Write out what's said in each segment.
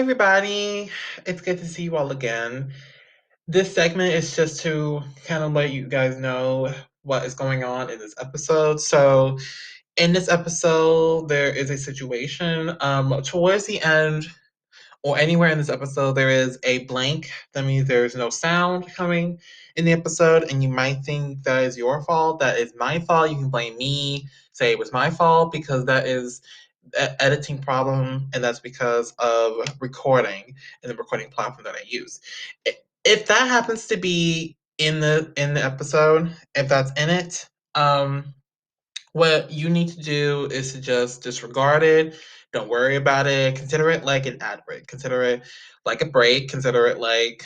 everybody. It's good to see you all again. This segment is just to kind of let you guys know what is going on in this episode. So, in this episode, there is a situation. Towards the end, or anywhere in this episode, there is a blank. That means there's no sound coming in the episode, and you might think that is your fault. That is my fault. You can blame me, say it was my fault, because that is an editing problem, and that's because of recording and the recording platform that I use. If that happens to be in the episode, if that's in it, what you need to do is to just disregard it. Don't worry about it. Consider it like an ad break. Consider it like a break. Consider it like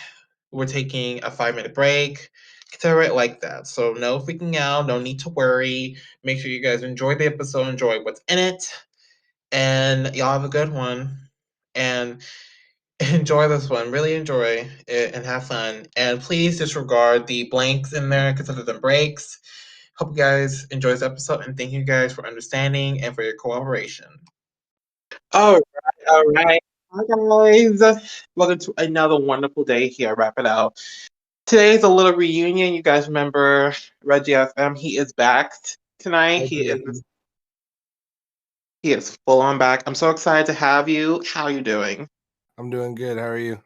we're taking a 5 minute break. Consider it like that. So no freaking out. No need to worry. Make sure you guys enjoy the episode. Enjoy what's in it. And y'all have a good one. And enjoy this one. Really enjoy it and have fun. And please disregard the blanks in there. Consider them breaks. Hope you guys enjoy this episode and thank you guys for understanding and for your cooperation. All right, all right. Hi guys. Welcome to another wonderful day here. Wrap it out. Today's a little reunion. You guys remember Reggie FM? He is back tonight. He is full on back. I'm so excited to have you. How are you doing? I'm doing good. How are you?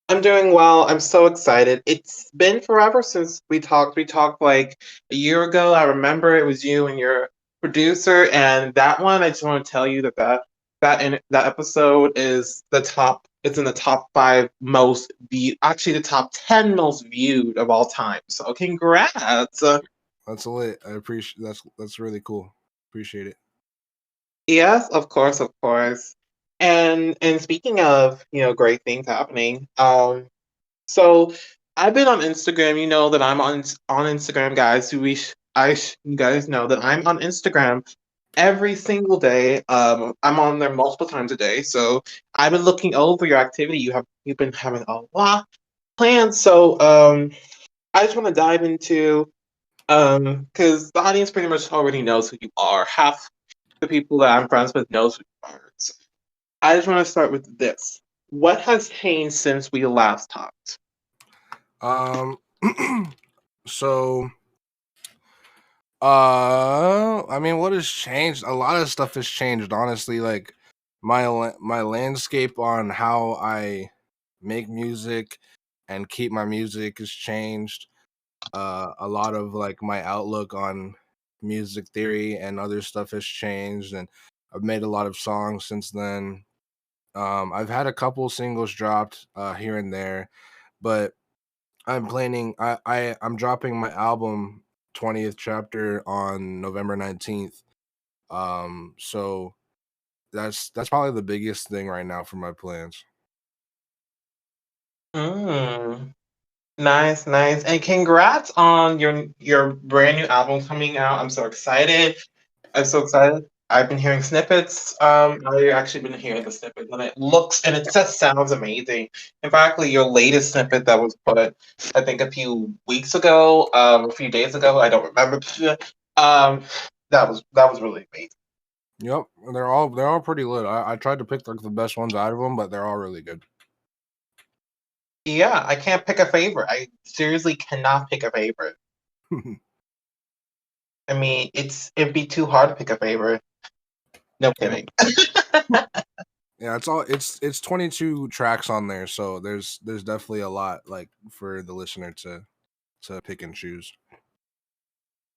I'm doing well. I'm so excited. It's been forever since we talked. We talked like a year ago. I remember it was you and your producer, and that one. I just want to tell you that episode is the top. It's in the top five most viewed. Actually, the top 10 most viewed of all time. So, congrats. That's lit. I appreciate that's really cool. Appreciate it. Yes, of course, of course. And speaking of great things happening, so I've been on Instagram. You know that I'm on Instagram, guys. You guys know that I'm on Instagram every single day. I'm on there multiple times a day. So I've been looking over your activity. You've been having a lot planned. So I just want to dive into because the audience pretty much already knows who you are. Half the people that I'm friends with knows who you are. So I just want to start with this. What has changed since we last talked? Um so I mean, what has changed? A lot of stuff has changed, honestly. Like my landscape on how I make music and keep my music has changed. A lot of like my outlook on music theory and other stuff has changed, and I've made a lot of songs since then. I've had a couple singles dropped here and there, but I'm planning. I'm dropping my album 20th chapter on November 19th. So that's probably the biggest thing right now for my plans. Mm, nice, nice. And congrats on your brand new album coming out. I'm so excited. I'm so excited. I've been hearing snippets. I've actually been hearing the snippets, and it just sounds amazing. In fact, your latest snippet that was put, I think, a few weeks ago, a few days ago, I don't remember. Um, that was really amazing. Yep, they're all pretty lit. I tried to pick like the best ones out of them, but they're all really good. Yeah, I can't pick a favorite. I seriously cannot pick a favorite. I mean, it'd be too hard to pick a favorite. No Yep. kidding. Yeah, it's 22 tracks on there, so there's definitely a lot like for the listener to pick and choose.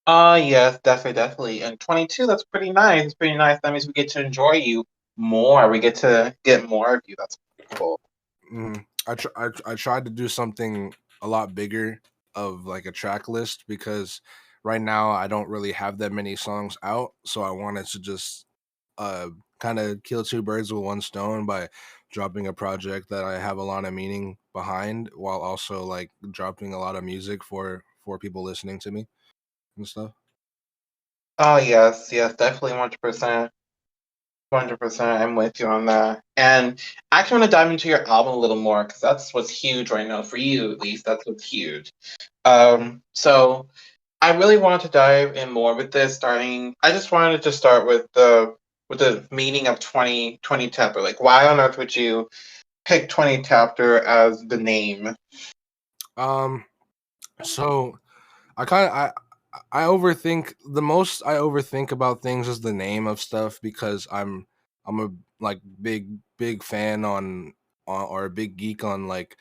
Yes, definitely, definitely. And 22, that's pretty nice. It's pretty nice. That means we get to enjoy you more. We get to get more of you. That's cool. I tried to do something a lot bigger of like a track list because right now I don't really have that many songs out, so I wanted to just uh kind of kill two birds with one stone by dropping a project that I have a lot of meaning behind while also like dropping a lot of music for people listening to me and stuff. Oh, yes, yes, definitely 100%. 100%. I'm with you on that. And I actually want to dive into your album a little more because that's what's huge right now for you, at least. That's what's huge. So I really wanted to dive in more with this, starting. I just wanted to start with the with the meaning of 20 chapter? Like, why on earth would you pick 20 chapter as the name? Um, so I kind of I overthink the most. I overthink about things is the name of stuff because I'm a like big fan on or a big geek on like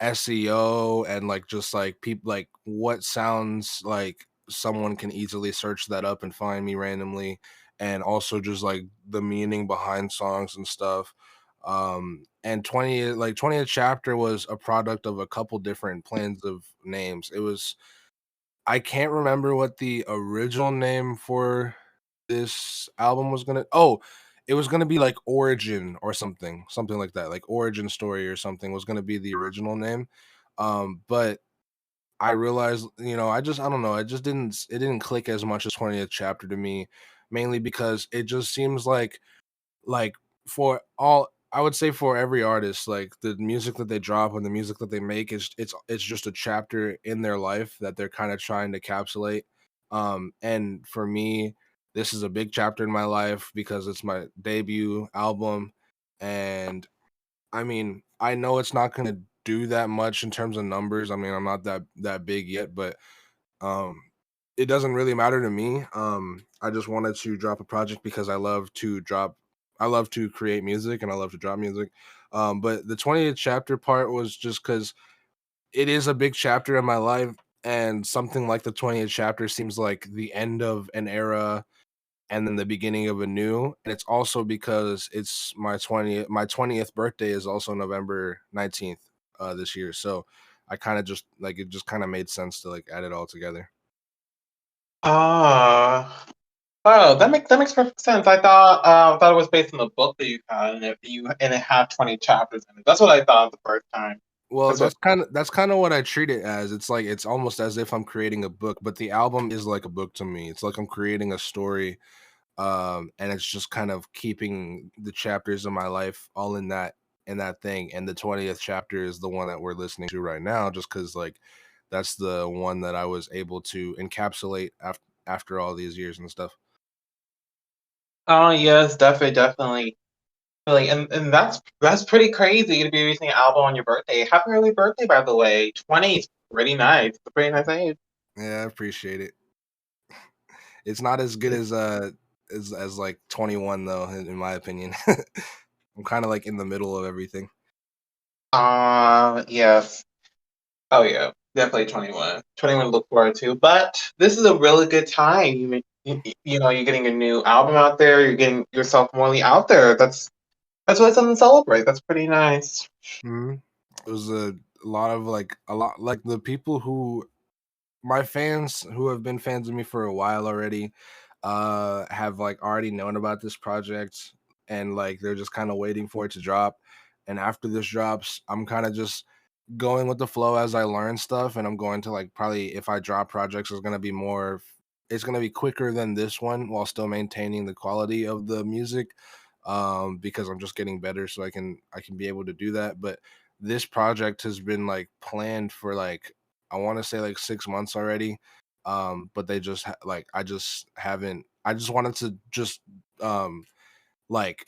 SEO and like just like people like what sounds like someone can easily search that up and find me randomly, and also just like the meaning behind songs and stuff. And 20th chapter was a product of a couple different plans of names. It was I can't remember what the original name for this album was gonna. Oh, it was gonna be like Origin or something like that. Like Origin Story or something was gonna be the original name. But I realized, I don't know, it didn't click as much as 20th chapter to me, mainly because it just seems like for all I would say for every artist, like the music that they drop and the music that they make is it's just a chapter in their life that they're kind of trying to encapsulate. And for me, this is a big chapter in my life because it's my debut album. And I mean, I know it's not gonna do that much in terms of numbers. I mean, I'm not that big yet, but um, it doesn't really matter to me. I just wanted to drop a project because I love to create music and I love to drop music. But the 20th chapter part was just because it is a big chapter in my life, and something like the 20th chapter seems like the end of an era and then the beginning of a new. And it's also because it's my 20th birthday is also November 19th this year. So I kind of just like it just kind of made sense to like add it all together. Ah, oh, that makes perfect sense. I thought it was based on the book that you had, and it had 20 chapters in it. That's what I thought the first time. Well, That's what. that's kind of what I treat it as. It's like it's almost as if I'm creating a book, but the album is like a book to me. It's like I'm creating a story, and it's just kind of keeping the chapters of my life all in that thing. And the 20th chapter is the one that we're listening to right now, just because like that's the one that I was able to encapsulate after all these years and stuff. Oh yes, definitely, definitely. Really, and that's pretty crazy to be releasing an album on your birthday. Happy early birthday, by the way. 20 is pretty nice. It's a pretty nice age. Yeah, I appreciate it. It's not as good as like 21 though, in my opinion. I'm kind of like in the middle of everything. Yes. Oh yeah, definitely 21. 21 to look forward to. But this is a really good time. You're getting a new album out there. You're getting yourself morely out there. That's really something to celebrate. That's pretty nice. Mhm. It was a lot like the people who my fans who have been fans of me for a while already have like already known about this project, and like they're just kind of waiting for it to drop. And after this drops, I'm kind of just going with the flow as I learn stuff, and I'm going to like probably if I drop projects, it's gonna be quicker than this one while still maintaining the quality of the music. Because I'm just getting better, so I can be able to do that. But this project has been like planned for like I want to say like 6 months already. But they just like I just haven't. I just wanted to just um like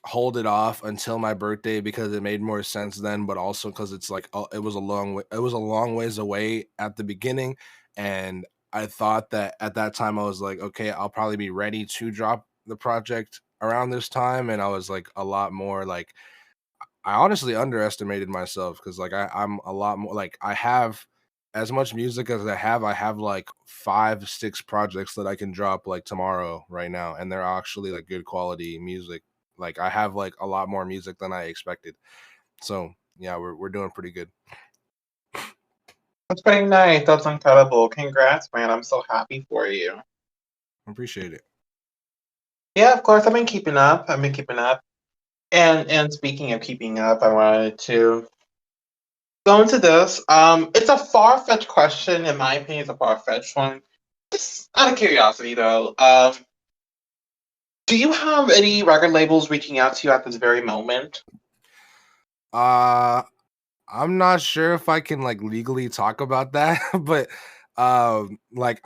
hold it off until my birthday because it made more sense then, but also because it's like it was a long ways away at the beginning. And I thought that at that time I was like, okay, I'll probably be ready to drop the project around this time. And I was like a lot more like I honestly underestimated myself because like I'm a lot more like I have as much music as I have like 5 6 projects that I can drop like tomorrow right now, and they're actually like good quality music. Like I have like a lot more music than I expected. So yeah, we're doing pretty good. That's pretty nice. That's incredible. Congrats, man. I'm so happy for you. Appreciate it. Yeah, of course. I've been keeping up. I've been keeping up. And speaking of keeping up, I wanted to go into this. It's a far-fetched question, in my opinion. It's a far-fetched one. Just out of curiosity, though. Do you have any record labels reaching out to you at this very moment? Uh I'm not sure if I can like legally talk about that, but like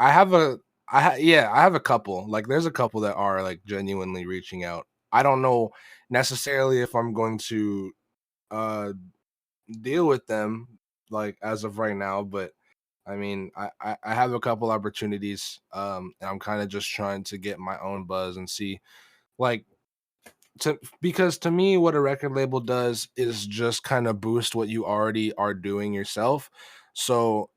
Yeah, I have a couple. Like, there's a couple that are like genuinely reaching out. I don't know necessarily if I'm going to uh deal with them like as of right now, but I mean, I have a couple opportunities, and I'm kind of just trying to get my own buzz and see, like, because to me, what a record label does is just kind of boost what you already are doing yourself. So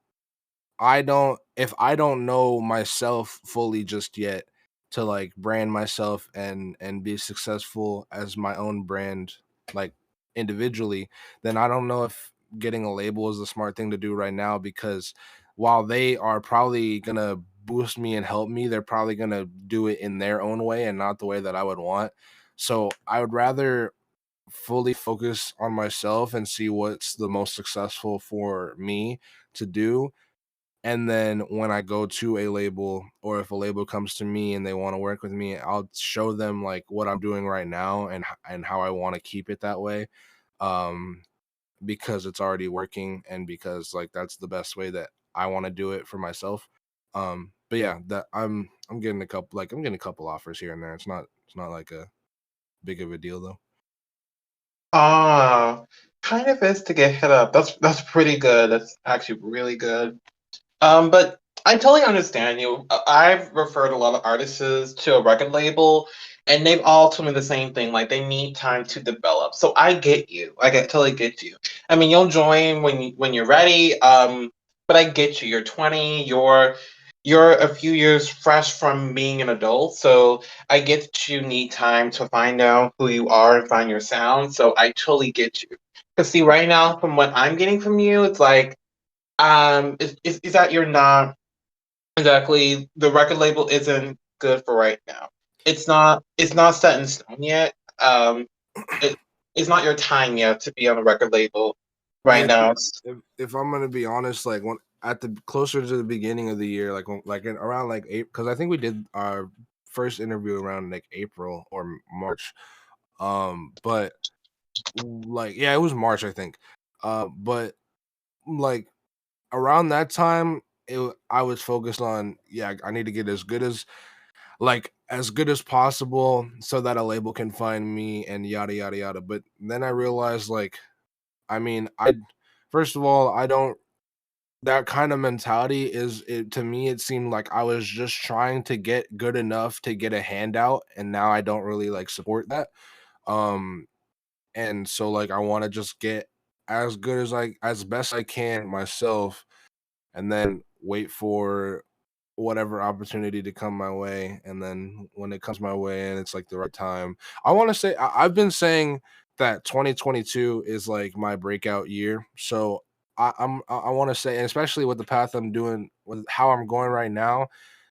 if I don't know myself fully just yet to like brand myself and be successful as my own brand, like individually, then I don't know if getting a label is the smart thing to do right now, because while they are probably gonna boost me and help me, they're probably gonna do it in their own way and not the way that I would want. So I would rather fully focus on myself and see what's the most successful for me to do. And then when I go to a label, or if a label comes to me and they want to work with me, I'll show them like what I'm doing right now and how I want to keep it that way. Um, because it's already working, and because like that's the best way that I want to do it for myself. But yeah, that I'm getting a couple, like I'm getting a couple offers here and there. It's not like a big of a deal though. Ah, kind of is to get hit up. That's pretty good. That's actually really good. But I totally understand you. I've referred a lot of artists to a record label, and they've all told me the same thing. Like they need time to develop. So I get you. Totally get you. I mean, you'll join when you're ready. But I get you. You're 20. You're a few years fresh from being an adult. So I get that you need time to find out who you are and find your sound. So I totally get you. Because see, right now, from what I'm getting from you, it's like is that you're not exactly the record label isn't good for right now. It's not set in stone yet. It it's not your time yet to be on a record label right Yeah, now. if I'm gonna be honest, like when at the closer to the beginning of the year, around like April, because I think we did our first interview around like April or March. But like yeah, it was March, I think. But like around that time, I was focused on, yeah, I need to get as good as possible so that a label can find me and yada yada yada. But then I realized, like, I mean, I first of all, I don't that kind of mentality is it to me. It seemed like I was just trying to get good enough to get a handout, and now I don't really like support that. Um, and so like I want to just get as good as best I can myself, and then wait for whatever opportunity to come my way. And then when it comes my way and it's like the right time, I want to say I've been saying that 2022 is like my breakout year. So I want to say, and especially with the path I'm doing, with how I'm going right now,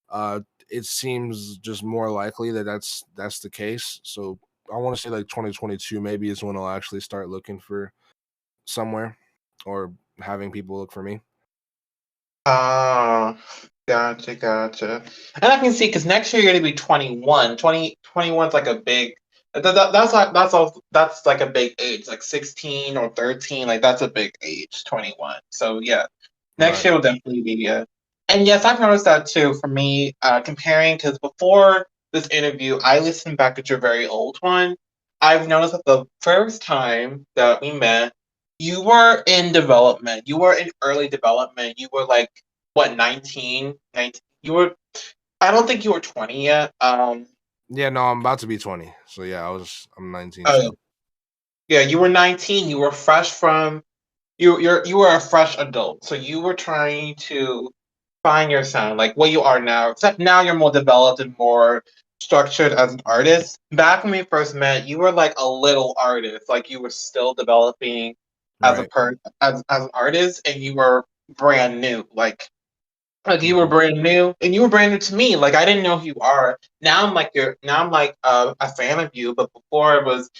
uh, it seems just more likely that that's the case. So I want to say like 2022 maybe is when I'll actually start looking for somewhere, or having people look for me. Ah, gotcha, gotcha. And I can see because next year you're gonna be 21. 21's like a big that's like a big age, like 16 or 13, like that's a big age, 21. So yeah, next Right. year will definitely be and yes, I've noticed that too for me, comparing because before this interview, I listened back at your very old one. I've noticed that the first time that we met you were in development. You were in early development. You were like what 19? 19. You were I don't think you were 20 yet. Yeah, no, I'm about to be 20. So yeah, I'm 19 Oh still. yeah, you were 19. You were fresh from you were a fresh adult. So you were trying to find your sound like what you are now. Except now you're more developed and more structured as an artist. Back when we first met, you were like a little artist. Like you were still developing as Right. as an artist and you were brand new. Like you were Mhm. brand new, and you were brand new to me. Like I didn't know who you are. Now I'm like a fan of you. But before it was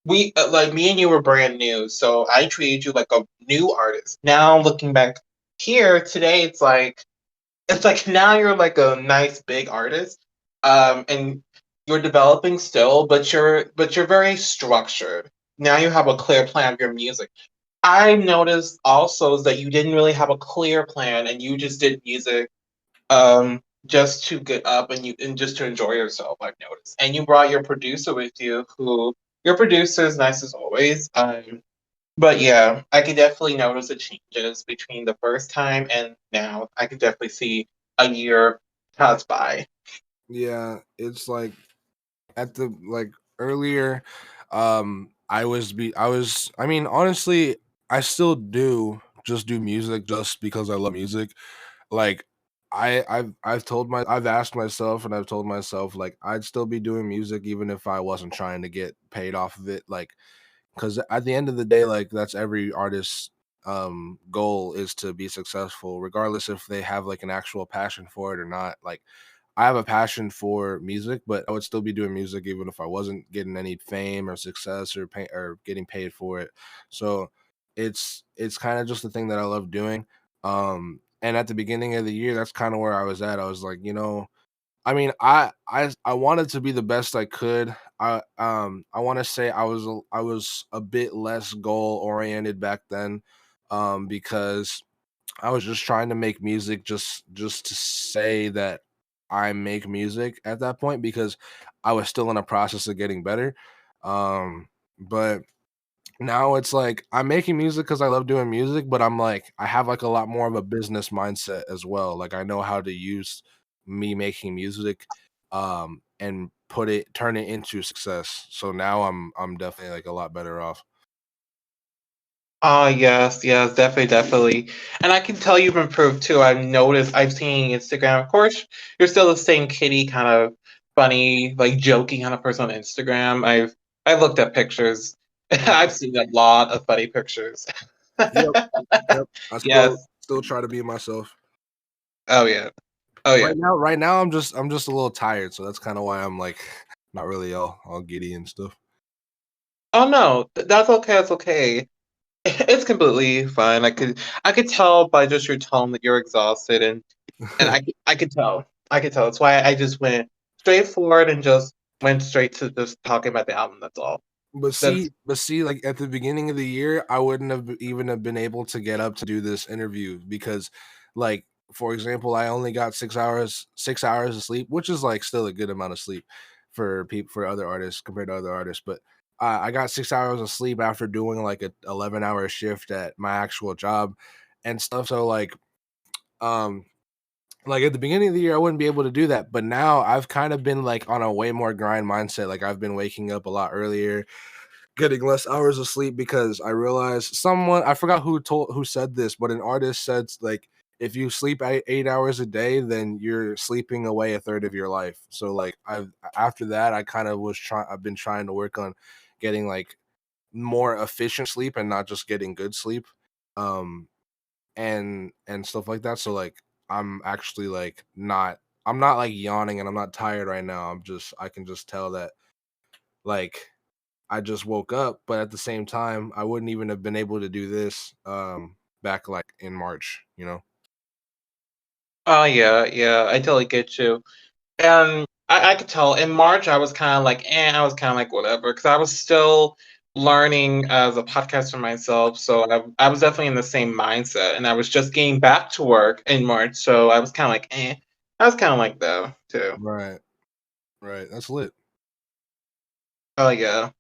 we like me and you were brand new, so I treated you like a new artist. Now looking back here today, it's like now you're like a nice big artist, and you're developing still, but you're very structured. Now you have a clear plan of your music. I noticed also is that you didn't really have a clear plan and you just did music just to get up and just to enjoy yourself. I've noticed, and you brought your producer with you, who your producer is nice as always. But yeah, I could definitely notice the changes between the first time and now. I could definitely see a year pass by. Yeah, it's like at the like earlier, I mean, honestly, I still do just do music just because I love music. Like I've asked myself and I've told myself like I'd still be doing music even if I wasn't trying to get paid off of it. Like, because at the end of the day, like that's every artist's goal is to be successful, regardless if they have like an actual passion for it or not. Like I have a passion for music, but I would still be doing music even if I wasn't getting any fame or success or or getting paid for it. So it's kind of just the thing that I love doing. And at the beginning of the year, that's kind of where I was at. I was like, I mean, I wanted to be the best I could. I want to say I was a bit less goal oriented back then, because I was just trying to make music just to say that I make music at that point because I was still in a process of getting better. But now it's like I'm making music because I love doing music, but I'm like I have like a lot more of a business mindset as well. Like I know how to use me making music, and turn it into success. So now I'm definitely like a lot better off. Ah, yes, yes, definitely, definitely. And I can tell you've improved too. I've noticed, I've seen Instagram. Of course, you're still the same kitty kind of funny, like joking kind of person on Instagram. I've looked at pictures. I've seen a lot of funny pictures. Yep, yep. I Yes. still try to be myself. Oh yeah. Oh yeah. Right now I'm just a little tired, so that's kind of why I'm like not really all giddy and stuff. Oh no, that's okay. That's okay. It's completely fine. I could tell by just your tone that you're exhausted, and I could tell. I could tell. That's why I just went straight forward and just went straight to just talking about the album. That's all. That's But see, like at the beginning of the year, I wouldn't even have been able to get up to do this interview because, like, for example, I only got 6 hours of sleep, which is like still a good amount of sleep for other artists compared to other artists. But I got 6 hours of sleep after doing like a 11-hour shift at my actual job and stuff. So um, like at the beginning of the year, I wouldn't be able to do that. But now I've kind of been like on a way more grind mindset. Like I've been waking up a lot earlier, getting less hours of sleep because I realized I forgot who said this, but an artist said like if you sleep 8 hours a day, then you're sleeping away a third of your life. So like I've after that I kind of I've been trying to work on getting like more efficient sleep and not just getting good sleep. Um and stuff like that. So like I'm actually like not I'm not like yawning and I'm not tired right now. I can just tell that like I just woke up, but at the same time, I wouldn't even have been able to do this back like in March, you know? oh yeah, yeah. I totally get you. And I could tell in March I was kind of like, I was kind of like whatever because I was still learning as a podcaster myself. So I was definitely in the same mindset, and I was just getting back to work in March. So I was kind of like, I was kind of like that too. Right, right. That's lit. Oh yeah,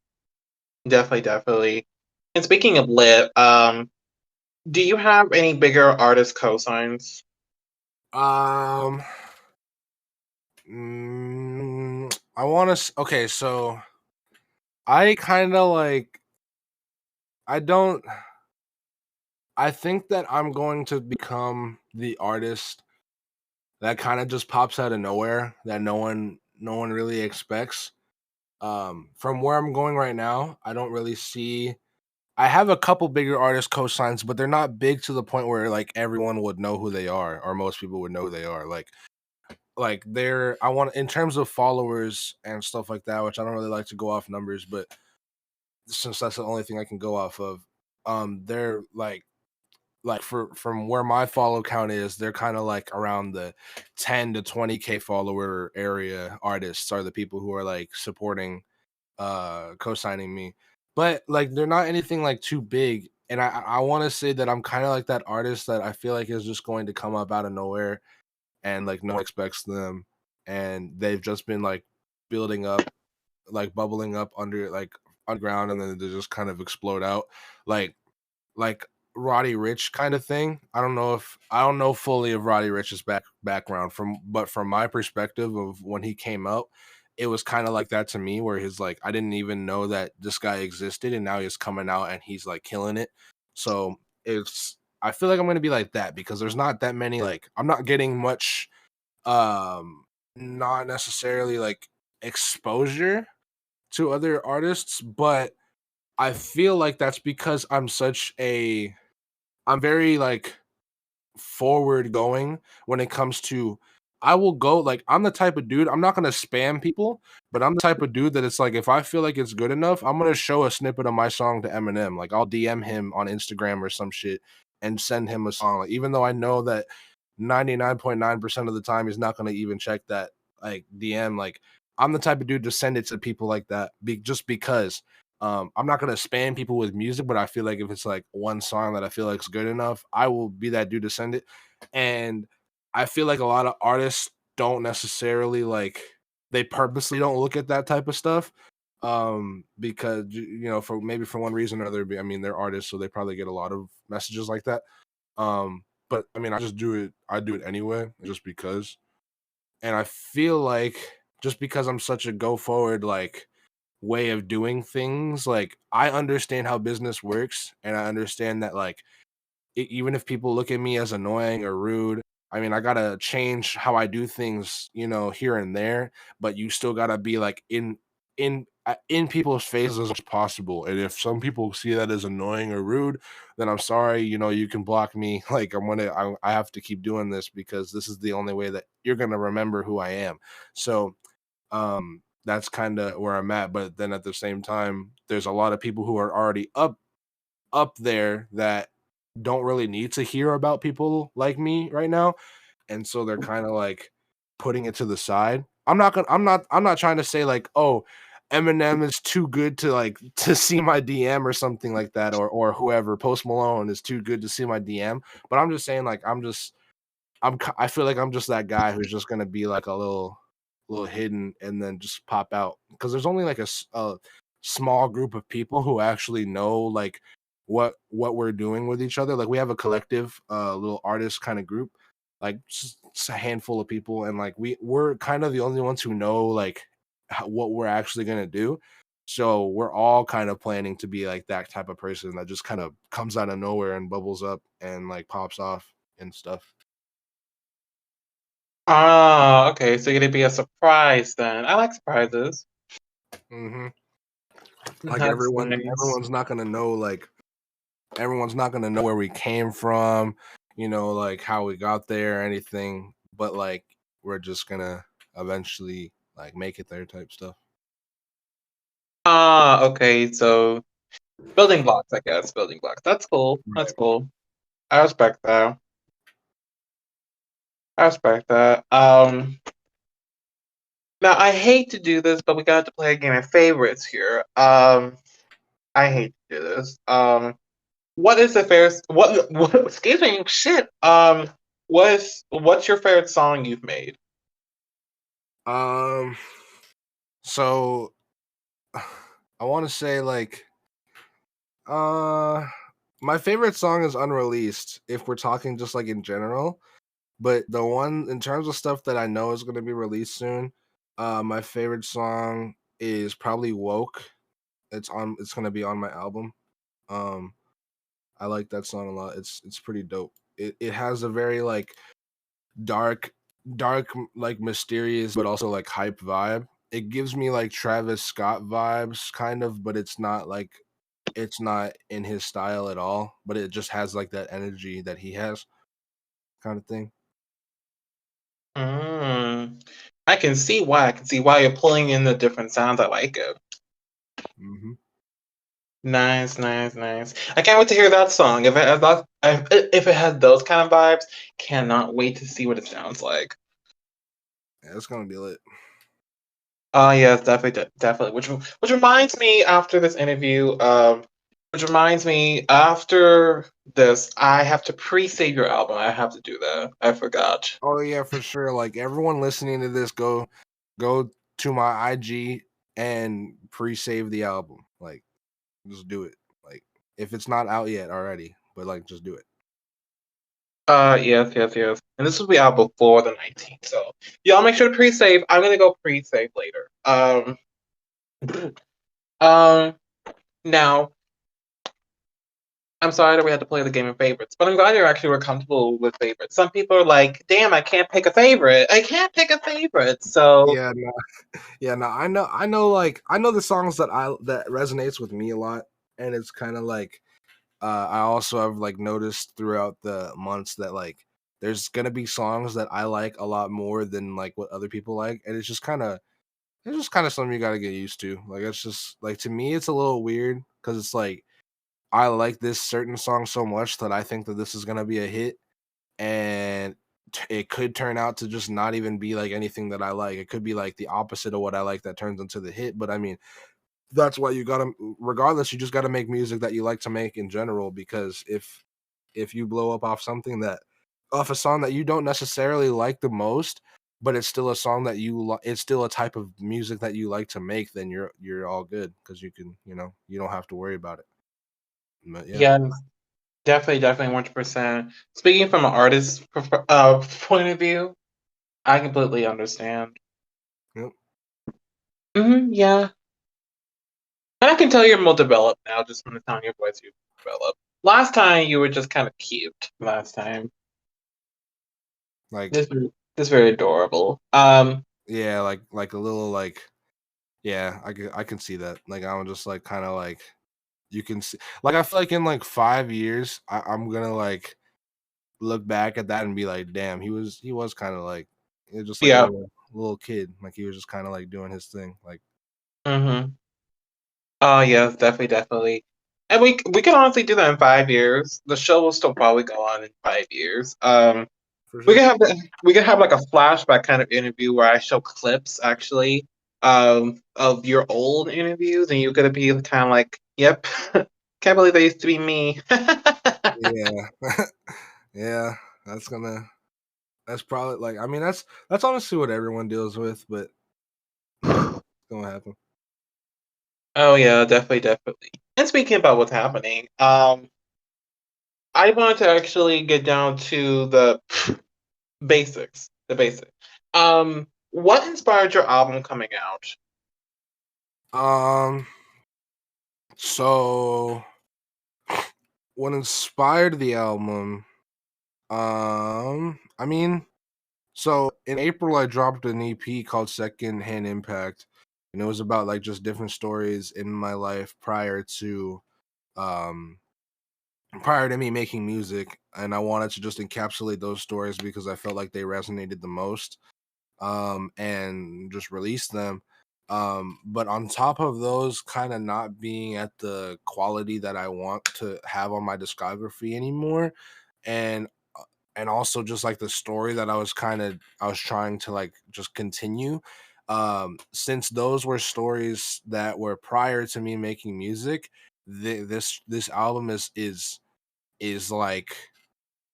definitely, definitely. And speaking of lit, do you have any bigger artist cosigns? Um, I want to. Okay, so I kind of like. I don't. I think that I'm going to become the artist that kind of just pops out of nowhere that no one really expects. From where I'm going right now, I don't really see I have a couple bigger artist cosigns, but they're not big to the point where like everyone would know who they are, or most people would know who they are. Like they're I want in terms of followers and stuff like that, which I don't really like to go off numbers, but since that's the only thing I can go off of, they're like for from where my follow count is, they're kind of like around the 10 to 20K follower area. Artists are the people who are like supporting co-signing me, but like they're not anything like too big, and I want to say that I'm kind of like that artist that I feel like is just going to come up out of nowhere and like no one expects them, and they've just been like building up, like bubbling up under like underground, and then they just kind of explode out, like like Roddy Rich kind of thing. I don't know fully of Roddy Rich's background from, but from my perspective of when he came out, it was kind of like that to me, where he's like, I didn't even know that this guy existed, and now he's coming out and he's like killing it. So it's, I feel like I'm gonna be like that because there's not that many, like I'm not getting much, not necessarily like exposure to other artists, but I feel like that's because I'm very like forward going when it comes to, I will go like, I'm the type of dude, I'm not gonna spam people, but I'm the type of dude that it's like if I feel like it's good enough, I'm gonna show a snippet of my song to Eminem. Like I'll DM him on Instagram or some shit and send him a song. Like, even though I know that 99.9% of the time he's not gonna even check that like DM. Like I'm the type of dude to send it to people like that just because I'm not gonna spam people with music, but I feel like if it's like one song that I feel like is good enough, I will be that dude to send it. And I feel like a lot of artists don't necessarily like, they purposely don't look at that type of stuff. Because you know, for maybe for one reason or other, I mean, they're artists, so they probably get a lot of messages like that. But I mean, I do it anyway, just because. And I feel like just because I'm such a go forward like way of doing things, like I understand how business works, and I understand that like even if people look at me as annoying or rude, I mean, I gotta change how I do things, you know, here and there, but you still gotta be like in people's faces as much as possible. And if some people see that as annoying or rude, then I'm sorry, you know, you can block me. Like I have to keep doing this because this is the only way that you're gonna remember who I am. So that's kind of where I'm at. But then at the same time, there's a lot of people who are already up there that don't really need to hear about people like me right now, and so they're kind of like putting it to the side. I'm not trying to say like, oh, Eminem is too good to like to see my DM or something like that, or whoever, Post Malone is too good to see my DM, but I'm just saying like I feel like I'm just that guy who's just gonna be like a little hidden and then just pop out because there's only like a small group of people who actually know like what we're doing with each other. Like we have a collective, little artist kind of group, like just a handful of people, and like we're kind of the only ones who know like what we're actually gonna do. So we're all kind of planning to be like that type of person that just kind of comes out of nowhere and bubbles up and like pops off and stuff. Ah, okay, so you're gonna be a surprise then. I like surprises. hmm Like That's nice. everyone's not gonna know where we came from, you know, like how we got there or anything, but like we're just gonna eventually like make it there type stuff. Ah, okay, so building blocks, I guess. Building blocks. That's cool. That's Right. cool. I respect that. I respect that. Now I hate to do this, but we got to play a game of favorites here. I hate to do this. What is the favorite? What? Excuse me. Shit. What's your favorite song you've made? Um so I want to say like uh my favorite song is unreleased if we're talking just like in general, but the one in terms of stuff that I know is going to be released soon, my favorite song is probably Woke. It's going to be on my album. Um I like that song a lot. It's pretty dope. It has a very like dark like mysterious but also like hype vibe. It gives me like Travis Scott vibes kind of, but it's not in his style at all, but it just has like that energy that he has kind of thing. Mm, I can see why. I can see why you're pulling in the different sounds. I like it. Mhm. Nice, nice, nice. I can't wait to hear that song. If it has those kind of vibes, cannot wait to see what it sounds like. Yeah, it's going to be lit. Oh yes, definitely, definitely. Which reminds me, after this interview, Which reminds me, after this, I have to pre-save your album. I have to do that. I forgot. Oh yeah, for sure. Like everyone listening to this, go to my IG and pre-save the album. Like just do it. Like if it's not out yet already, but like just do it. Yes, yes, yes. And this will be out before the 19th. So y'all make sure to pre-save. I'm gonna go pre-save later. Um, now I'm sorry that we had to play the game of favorites, but I'm glad you actually were comfortable with favorites. Some people are like, "Damn, I can't pick a favorite. I can't pick a favorite." So Yeah, no, yeah, no. I know. Like I know the songs that resonates with me a lot, and it's kind of like I also have like noticed throughout the months that like there's gonna be songs that I like a lot more than like what other people like, and it's just kind of something you gotta get used to. Like it's just like to me, it's a little weird because it's like I like this certain song so much that I think that this is gonna be a hit, and it could turn out to just not even be like anything that I like. It could be like the opposite of what I like that turns into the hit. But I mean, that's why you gotta, regardless, you just gotta make music that you like to make in general. Because if you blow up off a song that you don't necessarily like the most, but it's still a song that it's still a type of music that you like to make, then you're all good because you can, you don't have to worry about it. But yeah, yeah, definitely, definitely, 100%. Speaking from an artist's point of view, I completely understand. yep. Yeah, and I can tell you're more developed now just from the tone of your voice. You've developed. Last time you were just kind of cute. Last time, Like this very adorable. yeah, like a little like yeah, I can see that. Like I'm just like kind of like you can see like I feel like in like 5 years I'm gonna like look back at that and be like, damn, he was kind of like he was just like a Yeah. little kid, like he was just kind of like doing his thing, like Mm-hmm. Oh yeah, definitely, definitely. And we can honestly do that in 5 years. The show will still probably go on in 5 years. for We sure. can have we can have like a flashback kind of interview where I show clips actually of your old interviews, and you're gonna be kind of like, "Yep, can't believe that used to be me." Yeah, yeah, that's gonna that's probably like I mean that's honestly what everyone deals with, but yeah, it's gonna happen. Oh yeah, definitely, definitely. And speaking about what's happening, I wanted to actually get down to the basics. The basics. What inspired your album coming out? Um, so what inspired the album? I mean, so in April I dropped an EP called Second Hand Impact, and it was about like just different stories in my life um prior to me making music, and I wanted to just encapsulate those stories because I felt like they resonated the most, and just release them. But on top of those kind of not being at the quality that I want to have on my discography anymore, and and also just like the story that I was trying to like just continue. Since those were stories that were prior to me making music, this album is like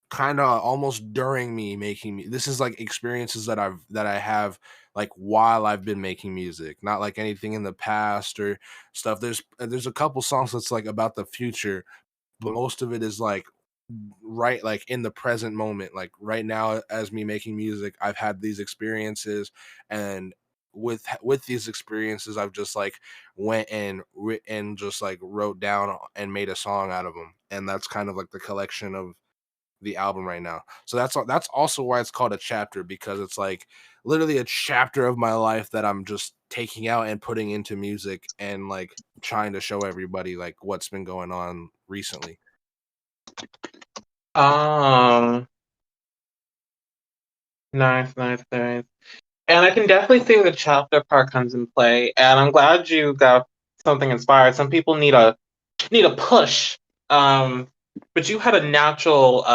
kind of almost during me making this is like experiences that I have like while I've been making music, not like anything in the past or stuff. There's a couple songs that's like about the future, but most of it is like right like in the present moment, like right now as me making music I've had these experiences, and with these experiences I've just like went and just like wrote down and made a song out of them, and that's kind of like the collection of the album right now. So that's also why it's called a chapter, because it's like literally a chapter of my life that I'm just taking out and putting into music and like trying to show everybody like what's been going on recently. Um, nice, nice, nice. And I can definitely see where the chapter part comes in play. And I'm glad you got something inspired. Some people need a push. Um, but you had a natural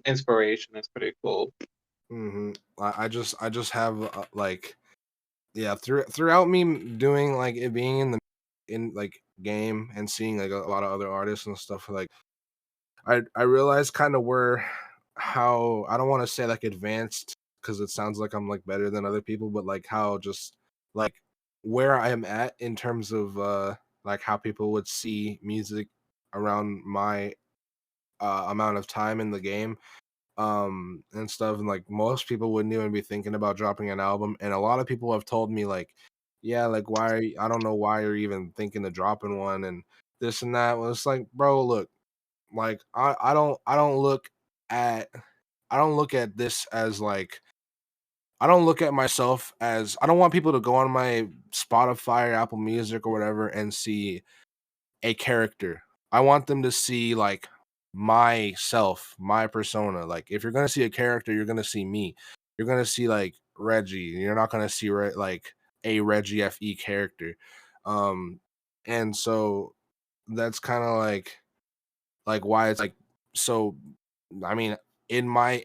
inspiration. That's pretty cool. I just have like yeah throughout me doing like it being in the in like game and seeing like a lot of other artists and stuff, like I realized kind of where how I don't want to say like advanced because it sounds like I'm like better than other people, but like how just like where I am at in terms of like how people would see music around my amount of time in the game and stuff, and like most people wouldn't even be thinking about dropping an album, and a lot of people have told me like, yeah, like why are you, I don't know why you're even thinking of dropping one and this and that. Well, it's like, bro, look, like I don't look at I don't look at this as like I don't look at myself as I don't want people to go on my Spotify or Apple Music or whatever and see a character. I want them to see like myself, my persona. Like if you're gonna see a character, you're gonna see me. You're gonna see like Reggie. You're not gonna see like a Reggie FE character. Um, and so that's kind of like why it's like so. I mean, in my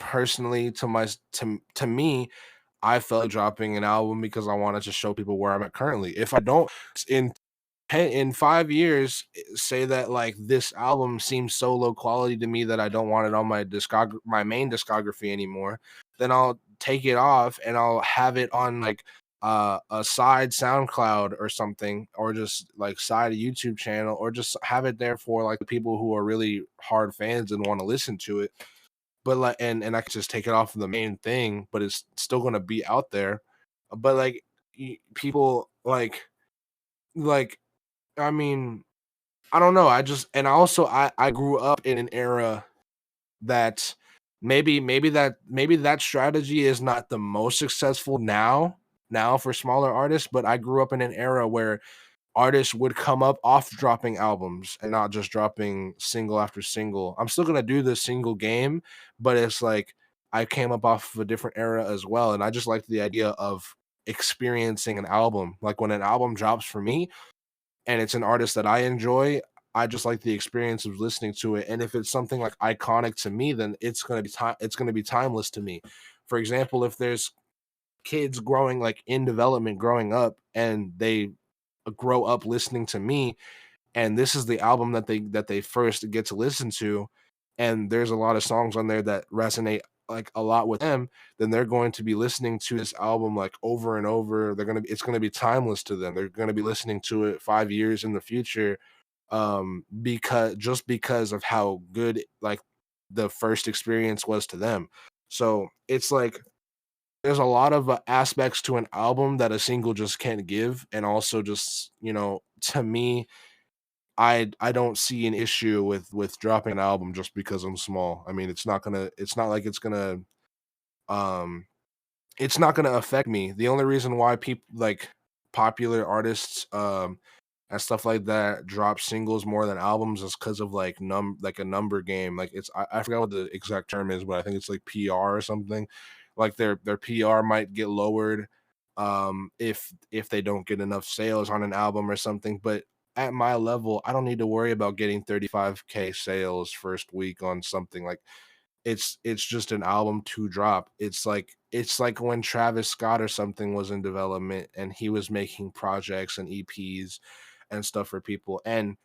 personally to me, I felt dropping an album because I wanted to show people where I'm at currently. If I don't in in 5 years say that like this album seems so low quality to me that I don't want it on my main discography anymore, then I'll take it off and I'll have it on like a side SoundCloud or something, or just like side YouTube channel, or just have it there for like the people who are really hard fans and want to listen to it. But like and I can just take it off of the main thing, but it's still gonna be out there. But like people like I mean, I don't know. I just and also I grew up in an era that maybe that strategy is not the most successful now for smaller artists, but I grew up in an era where artists would come up off dropping albums and not just dropping single after single. I'm still gonna do the single game, but it's like I came up off of a different era as well, and I just like the idea of experiencing an album. Like when an album drops for me, and it's an artist that I enjoy, I just like the experience of listening to it. And if it's something like iconic to me, then it's gonna be timeless to me. For example, if there's kids growing like in development growing up and they grow up listening to me, and this is the album that they first get to listen to, and there's a lot of songs on there that resonate like a lot with them, then they're going to be listening to this album like over and over. It's going to be timeless to them. They're going to be listening to it 5 years in the future, because of how good like the first experience was to them. So it's like there's a lot of aspects to an album that a single just can't give, and also just to me, I don't see an issue with dropping an album just because I'm small. I mean, it's not like um it's not gonna affect me. The only reason why people like popular artists and stuff like that drop singles more than albums is because of like like a number game. Like I forgot what the exact term is, but I think it's like PR or something. Like their PR might get lowered if they don't get enough sales on an album or something. But at my level, I don't need to worry about getting 35K sales first week on something. Like it's just an album to drop. It's like when Travis Scott or something was in development and he was making projects and EPs and stuff for people, and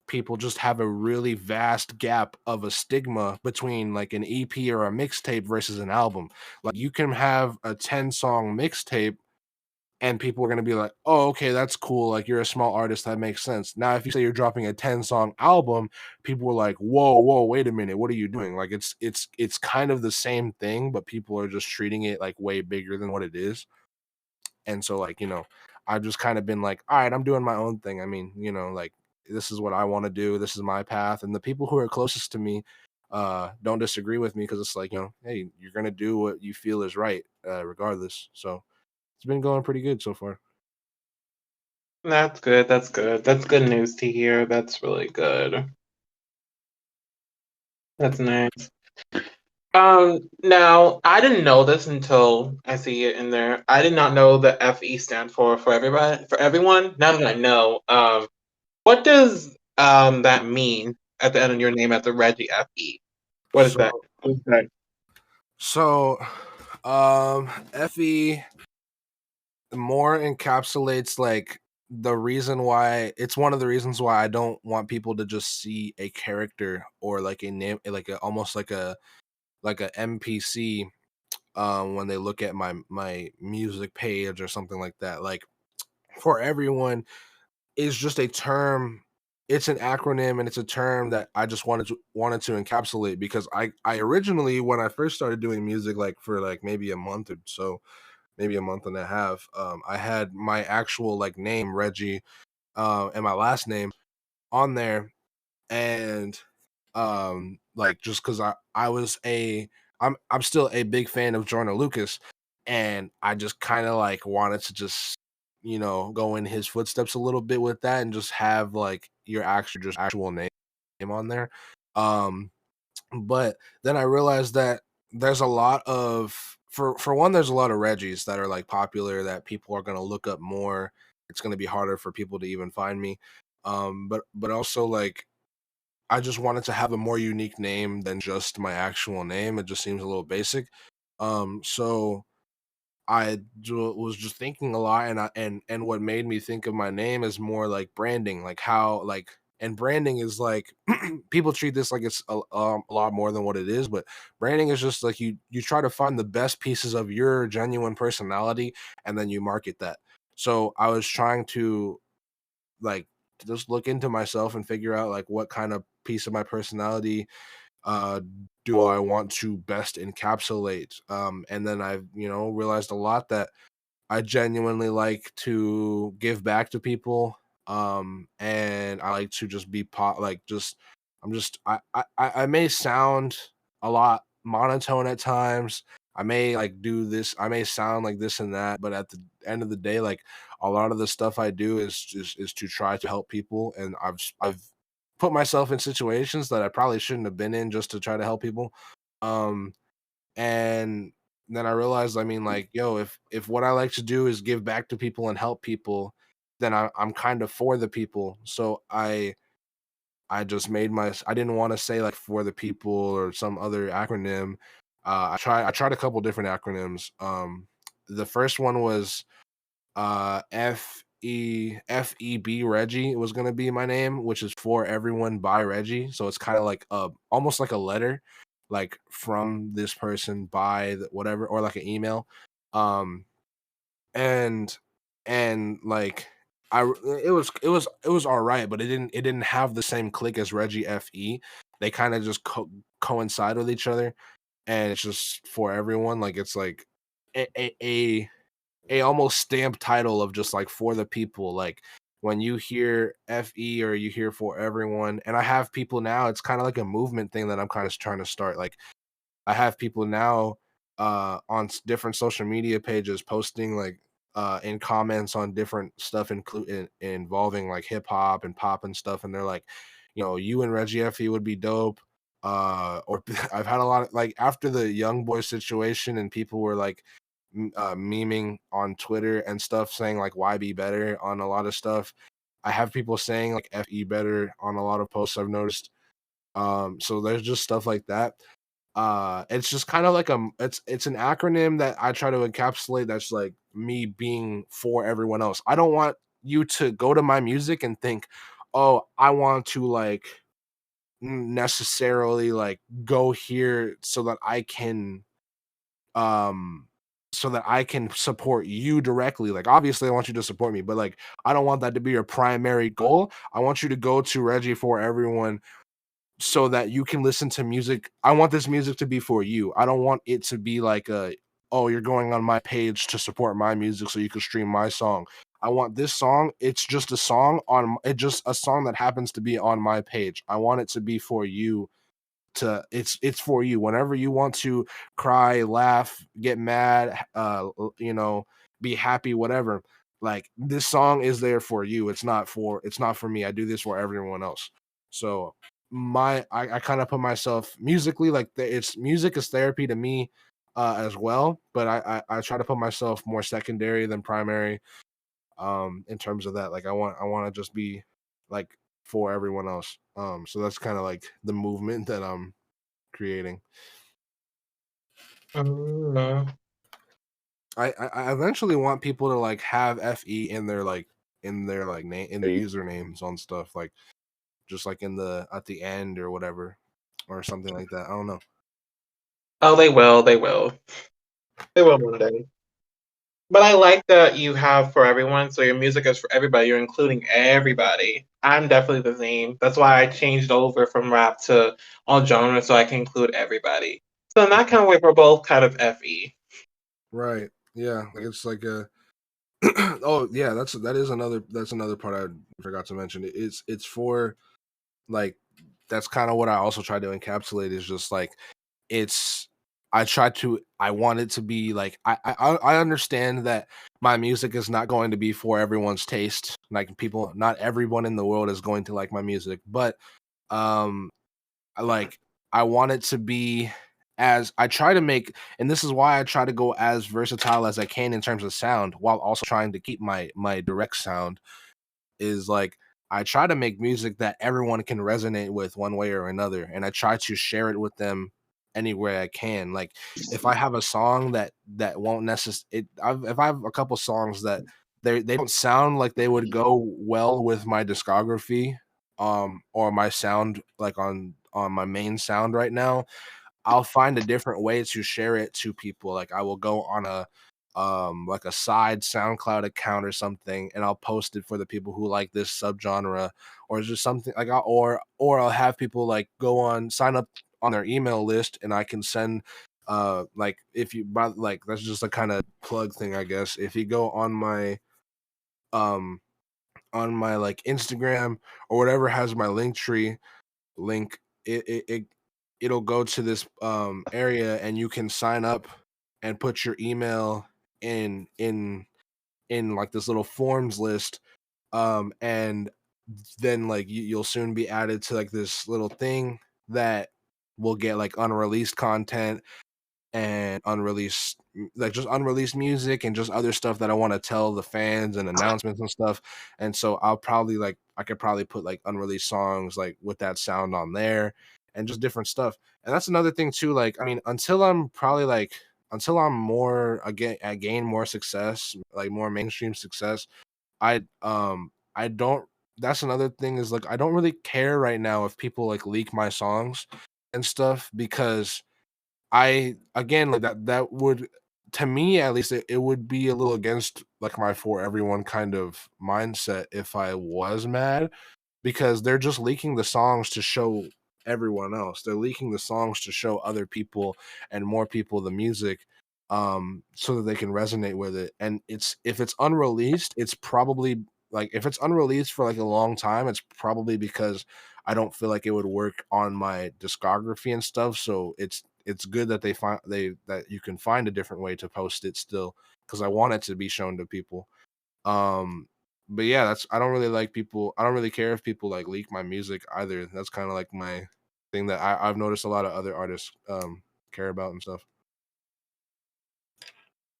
people just have a really vast gap of a stigma between like an EP or a mixtape versus an album. Like you can have a 10-song mixtape and people are going to be like, "Oh, okay, that's cool. Like you're a small artist, that makes sense." Now, if you say you're dropping a 10-song album, people are like, "Whoa, whoa, wait a minute. What are you doing?" Like it's kind of the same thing, but people are just treating it like way bigger than what it is. And so like, I've just kind of been like, "All right, I'm doing my own thing." I mean, like this is what I want to do. This is my path, and the people who are closest to me don't disagree with me because it's like, hey, you're going to do what you feel is right regardless. So, it's been going pretty good so far. That's good. That's good. That's good news to hear. That's really good. That's nice. Now I didn't know this until I see it in there. I did not know the FE stand for everybody, for everyone. Now that I know, what does that mean at the end of your name at the Reggie FE? What is that? So What is that? so FE more encapsulates like the reason why it's one of the reasons why I don't want people to just see a character or like a name, like a almost like a NPC when they look at my music page or something like that. Like for everyone is just a term. It's an acronym and it's a term that I just wanted to encapsulate because I originally when I first started doing music like for like maybe a month or so, maybe a month and a half, I had my actual like name Reggie and my last name on there, and like just because I was a I'm still a big fan of Jordan Lucas, and I just kind of like wanted to just go in his footsteps a little bit with that and just have like your actual name on there. um but then I realized that there's a lot of for one, there's a lot of Reggies that are like popular that people are going to look up more. It's going to be harder for people to even find me. But also like I just wanted to have a more unique name than just my actual name. It just seems a little basic. So was just thinking a lot, and and what made me think of my name is more like branding, like how like and branding is like people treat this like it's a lot more than what it is, but branding is just like you try to find the best pieces of your genuine personality and then you market that. So I was trying to like just look into myself and figure out like what kind of piece of my personality uh do I want to best encapsulate. And then I've realized a lot that I genuinely like to give back to people. And I like to just be like just I'm just I may sound a lot monotone at times. I may like do this, I may sound like this and that, but at the end of the day, like a lot of the stuff I do is to try to help people. And I've put myself in situations that I probably shouldn't have been in just to try to help people. Um and then I realized, I mean, like, yo, if what I like to do is give back to people and help people, then I'm kind of for the people. So I just made I didn't want to say like for the people or some other acronym. I tried a couple different acronyms. The first one was FEB Reggie was gonna be my name, which is for everyone by Reggie. So it's kind of like almost like a letter, like from this person by whatever, or like an email. Um and like it was all right, but it didn't have the same click as Reggie FE. They kind of just coincide with each other, and it's just for everyone. Like it's like a a, a a almost stamped title of just like for the people. Like when you hear FE or you hear for everyone, and I have people now, it's kind of like a movement thing that I'm kind of trying to start. Like I have people now on different social media pages posting like in comments on different stuff including involving like hip hop and pop and stuff, and they're like, you and Reggie FE would be dope. Or I've had a lot of like after the young boy situation, and people were like memeing on Twitter and stuff saying like why be better on a lot of stuff. I have people saying like FE better on a lot of posts I've noticed. So there's just stuff like that. It's just kind of like it's an acronym that I try to encapsulate that's like me being for everyone else. I don't want you to go to my music and think, oh, I want to like necessarily like go here um so that I can support you directly. Like obviously I want you to support me, but like I don't want that to be your primary goal. I want you to go to Reggie for everyone so that you can listen to music. I want this music to be for you. I don't want it to be like oh, you're going on my page to support my music so you can stream my song. I want this song, it's just a song on it just a song that happens to be on my page. I want it to be for you to it's for you whenever you want to cry, laugh, get mad, be happy, whatever. Like this song is there for you. It's not for me. I do this for everyone else. So I kind of put myself musically like it's music is therapy to me as well, but I try to put myself more secondary than primary in terms of that. Like I want to just be like for everyone else. So that's kind of like the movement that I'm creating. Oh, I eventually want people to like have FE in their like in their like name in their usernames on stuff, like just like in the at the end or whatever or something like that. I don't know. Oh, they will. They will. They will one day. But I like that you have for everyone, so your music is for everybody. You're including everybody. I'm definitely the same. That's why I changed over from rap to all genres so I can include everybody. So in that kind of way, we're both kind of FE. Right. Yeah. Like it's like a oh yeah, that's another part I forgot to mention. It's for like that's kind of what I also try to encapsulate is just like it's I want it to be like I understand that my music is not going to be for everyone's taste. Like people, not everyone in the world is going to like my music, but um I like I want it to be as I try to make, and this is why I try to go as versatile as I can in terms of sound while also trying to keep my direct sound is like I try to make music that everyone can resonate with one way or another, and I try to share it with them any way I can. Like if I have a song that won't necessarily, if I have a couple songs that they don't sound like they would go well with my discography, or my sound like on my main sound right now, I'll find a different way to share it to people. Like I will go on a like a side SoundCloud account or something, and I'll post it for the people who like this subgenre, or just something like or I'll have people like go on sign up on their email list, and I can send like if you buy like that's just a kind of plug thing, I guess. If you go um on my like Instagram or whatever has my link tree link, it'll go to this area and you can sign up and put your email in like this little forms list, and then like you'll soon be added to like this little thing that will get like unreleased content and unreleased like just unreleased music and just other stuff that I want to tell the fans and announcements and stuff. And so I'll probably like I could probably put like unreleased songs like with that sound on there and just different stuff. And that's another thing too. Like I mean, until I'm more again I gain more success, like more mainstream success, I don't that's another thing is like I don't really care right now if people like leak my songs and stuff because I again like that would to me at least it would be a little against like my for everyone kind of mindset if I was mad because they're just leaking the songs to show everyone else. They're leaking the songs to show other people and more people the music so that they can resonate with it. And it's if it's unreleased, it's probably like if it's unreleased for like a long time, it's probably because I don't feel like it would work on my discography and stuff. So it's good that they that you can find a different way to post it still because I want it to be shown to people. Um, but yeah, that's I don't really like people. I don't really care if people like leak my music either. That's kind of like my thing that I've noticed a lot of other artists care about and stuff.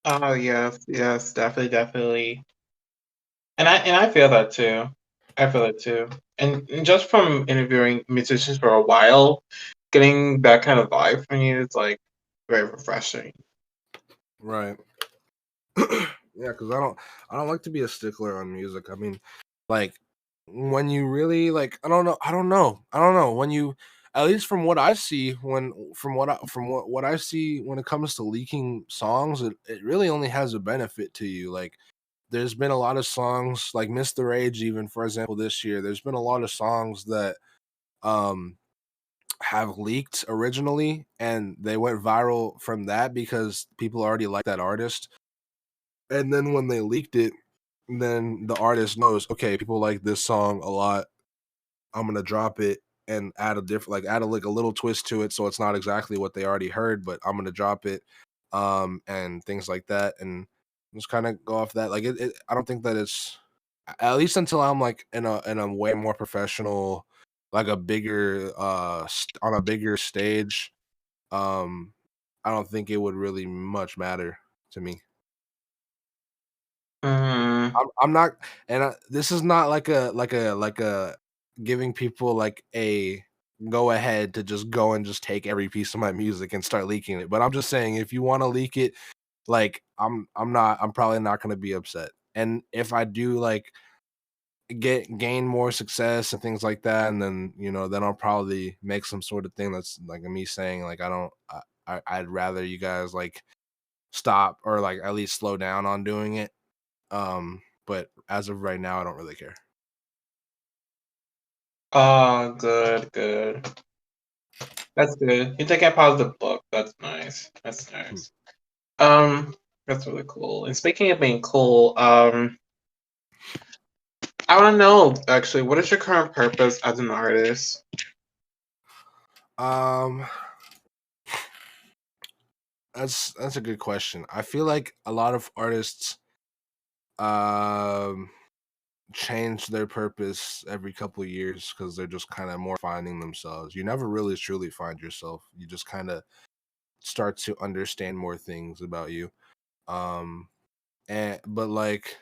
Oh yes, yes, definitely, definitely. And I feel that too. I feel it too. And just from interviewing musicians for a while, getting that kind of vibe from you is like very refreshing. Right. Yeah, because I don't like to be a stickler on music. I mean, like when you really like I don't know when you at least from what I see when from what I see when it comes to leaking songs, it really only has a benefit to you. Like there's been a lot of songs like Mr. Rage, even for example, this year. There's been a lot of songs that um have leaked originally and they went viral from that because people already like that artist. And then when they leaked it, then the artist knows, okay, people like this song a lot. I'm gonna drop it and add a different like add a like a little twist to it so it's not exactly what they already heard, but I'm gonna drop it and things like that and just kind of go off that. Like I don't think that it's at least until I'm like in a way more professional, like a bigger on a bigger stage. Um I don't think it would really much matter to me. Mm, I'm not, and this is not like a giving people like a go ahead to just go and just take every piece of my music and start leaking it. But I'm just saying, if you want to leak it, like I'm probably not gonna be upset. And if I do like gain more success and things like that, and then then I'll probably make some sort of thing that's like me saying like I don't I'd rather you guys like stop or like at least slow down on doing it. But as of right now, I don't really care. Oh, good, good. That's good. You take a positive look. That's nice. That's nice. Um, that's really cool. And speaking of being cool, I want to know actually, what is your current purpose as an artist? Um, that's a good question. I feel like a lot of artists um change their purpose every couple of years because they're just kind of more finding themselves. You never really truly find yourself. You just kind of start to understand more things about you. Um, and but like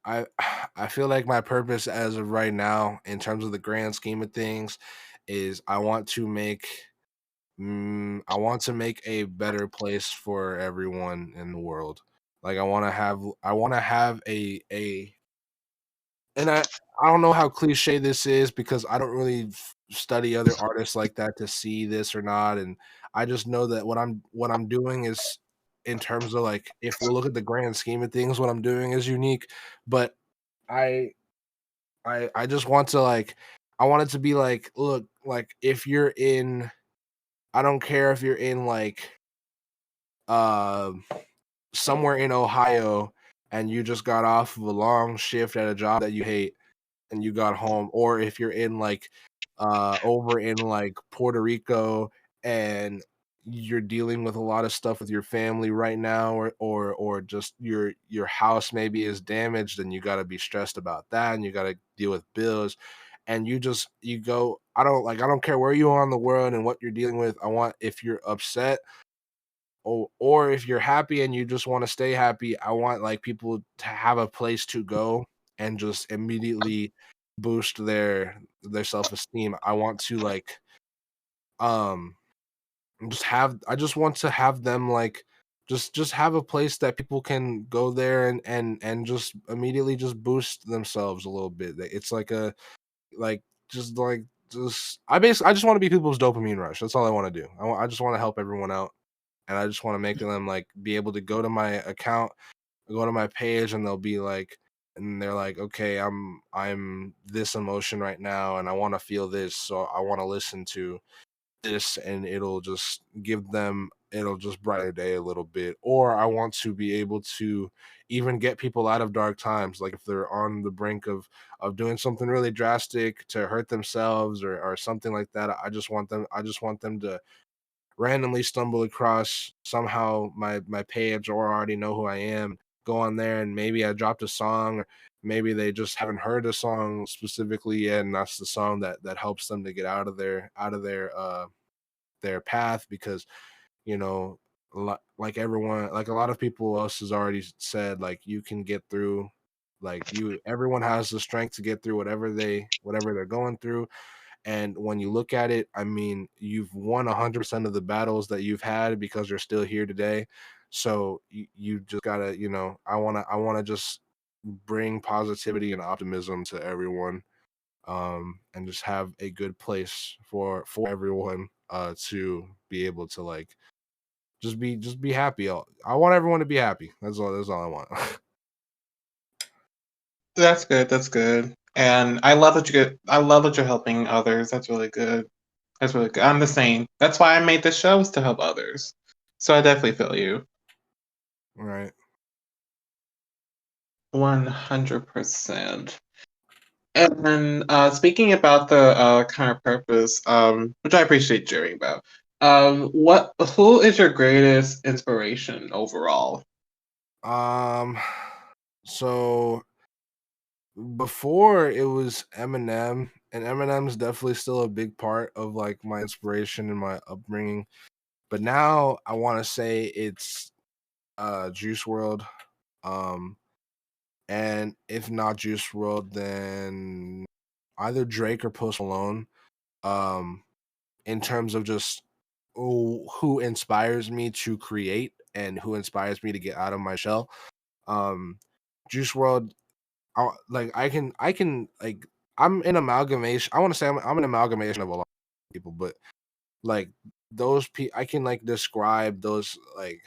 I I feel like my purpose as of right now, in terms of the grand scheme of things, is I want to make a better place for everyone in the world. Like I want to have a and I don't know how cliche this is because I don't really study other artists like that to see this or not, and I just know that what I'm doing is, in terms of like if we look at the grand scheme of things, what I'm doing is unique. But I I just want to like I want it to be like, look, like if you're in, I don't care if you're in like uh somewhere in Ohio and you just got off of a long shift at a job that you hate and you got home, or if you're in like over in like Puerto Rico and you're dealing with a lot of stuff with your family right now, or just your house maybe is damaged and you got to be stressed about that and you got to deal with bills, and you go, I don't care where you are in the world and what you're dealing with. I want, if you're upset or if you're happy and you just want to stay happy, I want like people to have a place to go and just immediately boost their self-esteem. I want to like um I just want to have them like just have a place that people can go there and just immediately just boost themselves a little bit. It's like a like just like I just want to be people's dopamine rush. That's all I want to do. I just want to help everyone out, and I just want to make them like be able to go to my account, go to my page, and they'll be like, and they're like, okay, I'm this emotion right now, and I want to feel this, so I want to listen to this, and it'll just brighten their day a little bit. Or I want to be able to even get people out of dark times, like if they're on the brink of doing something really drastic to hurt themselves or something like that. I just want them to randomly stumble across somehow my page or already know who I am, go on there and maybe I dropped a song, or maybe they just haven't heard a song specifically yet, and that's the song that helps them to get out of their path. Because you know like everyone, like a lot of people else has already said, like you can get through, like you everyone has the strength to get through whatever they're going through. And when you look at it, I mean, you've won 100% of the battles that you've had because you're still here today. So you just gotta, I wanna just bring positivity and optimism to everyone, and just have a good place for everyone, to be able to like just be happy. I want everyone to be happy. That's all I want. That's good. That's good. And I love that you get. I love that you're helping others. That's really good. That's really good. I'm the same. That's why I made this show, is to help others. So I definitely feel you. All right. 100%. And speaking about the kind of purpose, which I appreciate sharing about, who is your greatest inspiration overall? Um so before it was Eminem, and Eminem's definitely still a big part of like my inspiration and my upbringing. But now I want to say it's Juice World. Um and if not Juice World, then either Drake or Post Malone. Um in terms of just who inspires me to create and who inspires me to get out of my shell. Um Juice World, I can like I'm an amalgamation. I want to say I'm an amalgamation of a lot of people, but like I can like describe those like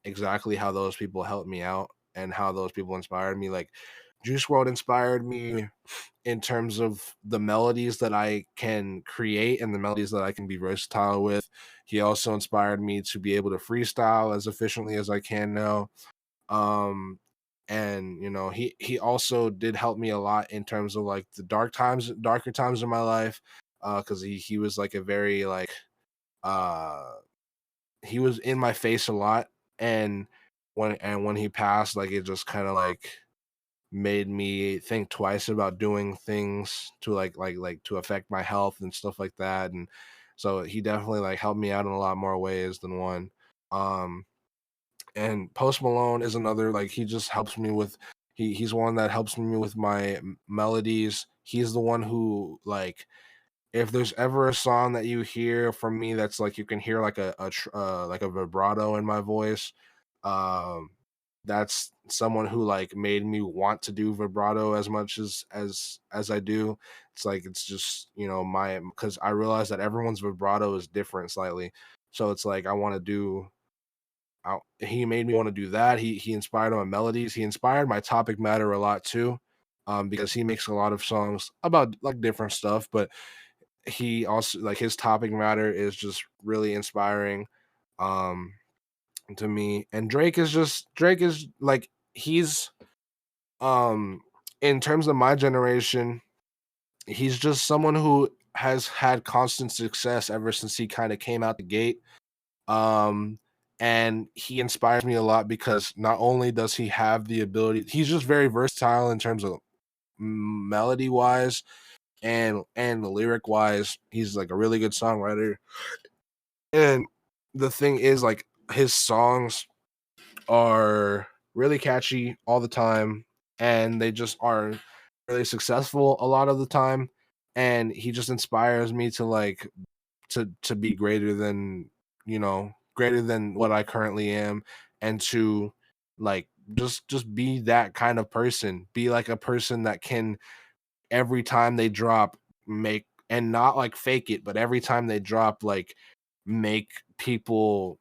exactly how those people helped me out and how those people inspired me. Like Juice World inspired me in terms of the melodies that I can create and the melodies that I can be versatile with. He also inspired me to be able to freestyle as efficiently as I can now. Um and you know, he also did help me a lot in terms of like the darker times in my life, cuz he was like a very like uh he was in my face a lot, and when he passed, like it just kind of like made me think twice about doing things to like to affect my health and stuff like that. And so he definitely like helped me out in a lot more ways than one. um and Post Malone is another, like he just helps me with he's one that helps me with my melodies. He's the one who like if there's ever a song that you hear from me that's like you can hear like like a vibrato in my voice, um that's someone who like made me want to do vibrato as much as I do. It's like it's just, you know, my because I realize that everyone's vibrato is different slightly. So it's like I want to do he made me want to do that. He inspired my melodies. He inspired my topic matter a lot too, because he makes a lot of songs about like different stuff, but he also like his topic matter is just really inspiring um to me. And Drake is like he's um in terms of my generation, he's just someone who has had constant success ever since he kind of came out the gate. um and he inspires me a lot because not only does he have the ability, he's just very versatile in terms of melody wise and lyric wise. He's like a really good songwriter. And the thing is, like, his songs are really catchy all the time, and they just are really successful a lot of the time. And he just inspires me to like to be greater than, you know, greater than what I currently am, and to like just be that kind of person. Be like a person that can every time they drop make and not like fake it, but every time they drop like make people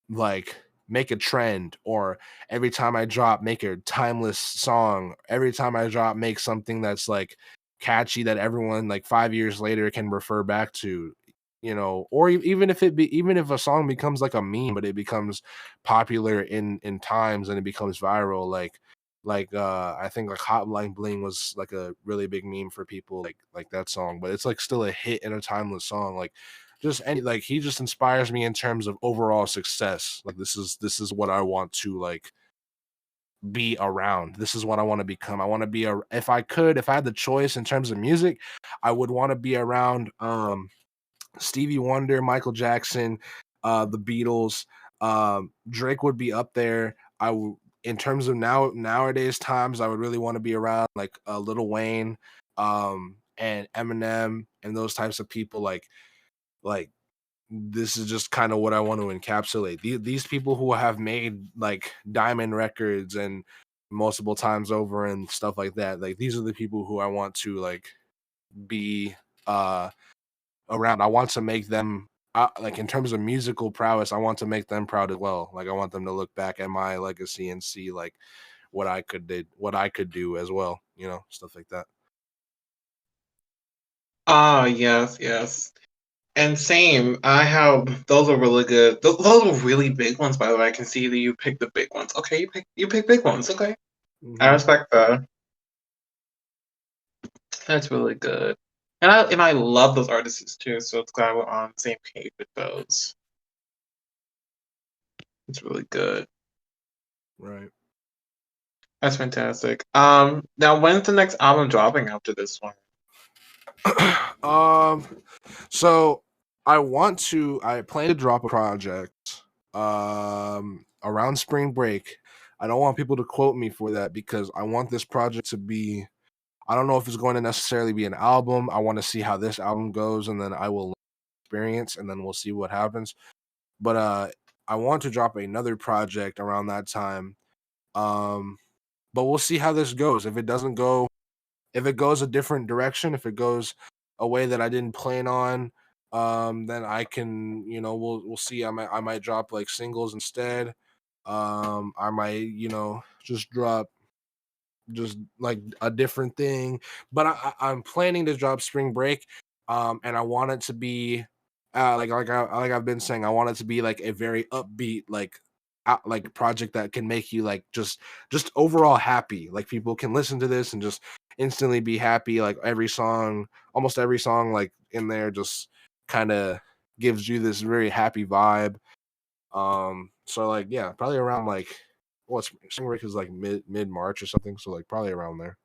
like make a trend, or every time I drop make a timeless song, every time I drop make something that's like catchy that everyone like 5 years later can refer back to, you know. Or even if even if a song becomes like a meme, but it becomes popular in times and it becomes viral, I think like Hotline Bling was like a really big meme for people, like that song, but it's like still a hit and a timeless song. Like just any like he just inspires me in terms of overall success. Like this is what I want to like be around. This is what I want to become. I want to be a if I could, if I had the choice in terms of music, I would want to be around Stevie Wonder, Michael Jackson, the Beatles. Drake would be up there. In terms of nowadays times, I would really want to be around like Lil Wayne, and Eminem, and those types of people. Like this is just kind of what I want to encapsulate. These people who have made like diamond records and multiple times over and stuff like that. Like these are the people who I want to like be uh around. I want to make them like in terms of musical prowess, I want to make them proud as well. Like I want them to look back at my legacy and see like what I could do as well, you know, stuff like that. Ah, yes, yes. And same, I have those are really good. Those are really big ones, by the way. I can see that you picked the big ones. Okay, you pick big ones. Okay, I Hmm. respect that. That's really good. And I love those artists too. So it's glad we're on the same page with those. It's really good. Right. That's fantastic. Now when's the next album dropping after this one? um so I plan to drop a project around spring break. I don't want people to quote me for that because I want this project to be, I don't know if it's going to necessarily be an album. I want to see how this album goes, and then I will experience, and then we'll see what happens. But I want to drop another project around that time. Um but we'll see how this goes. If it goes a different direction, if it goes a way that I didn't plan on, then I can, we'll see. I might drop like singles instead. I might, just drop just like a different thing. But I'm planning to drop Spring Break, and I want it to be, like I've been saying, I want it to be like a very upbeat, like project that can make you like just overall happy. Like people can listen to this and just instantly be happy. Like almost every song, like in there, just kind of gives you this very happy vibe. So like yeah, probably around like spring break is like mid March or something. So like probably around there.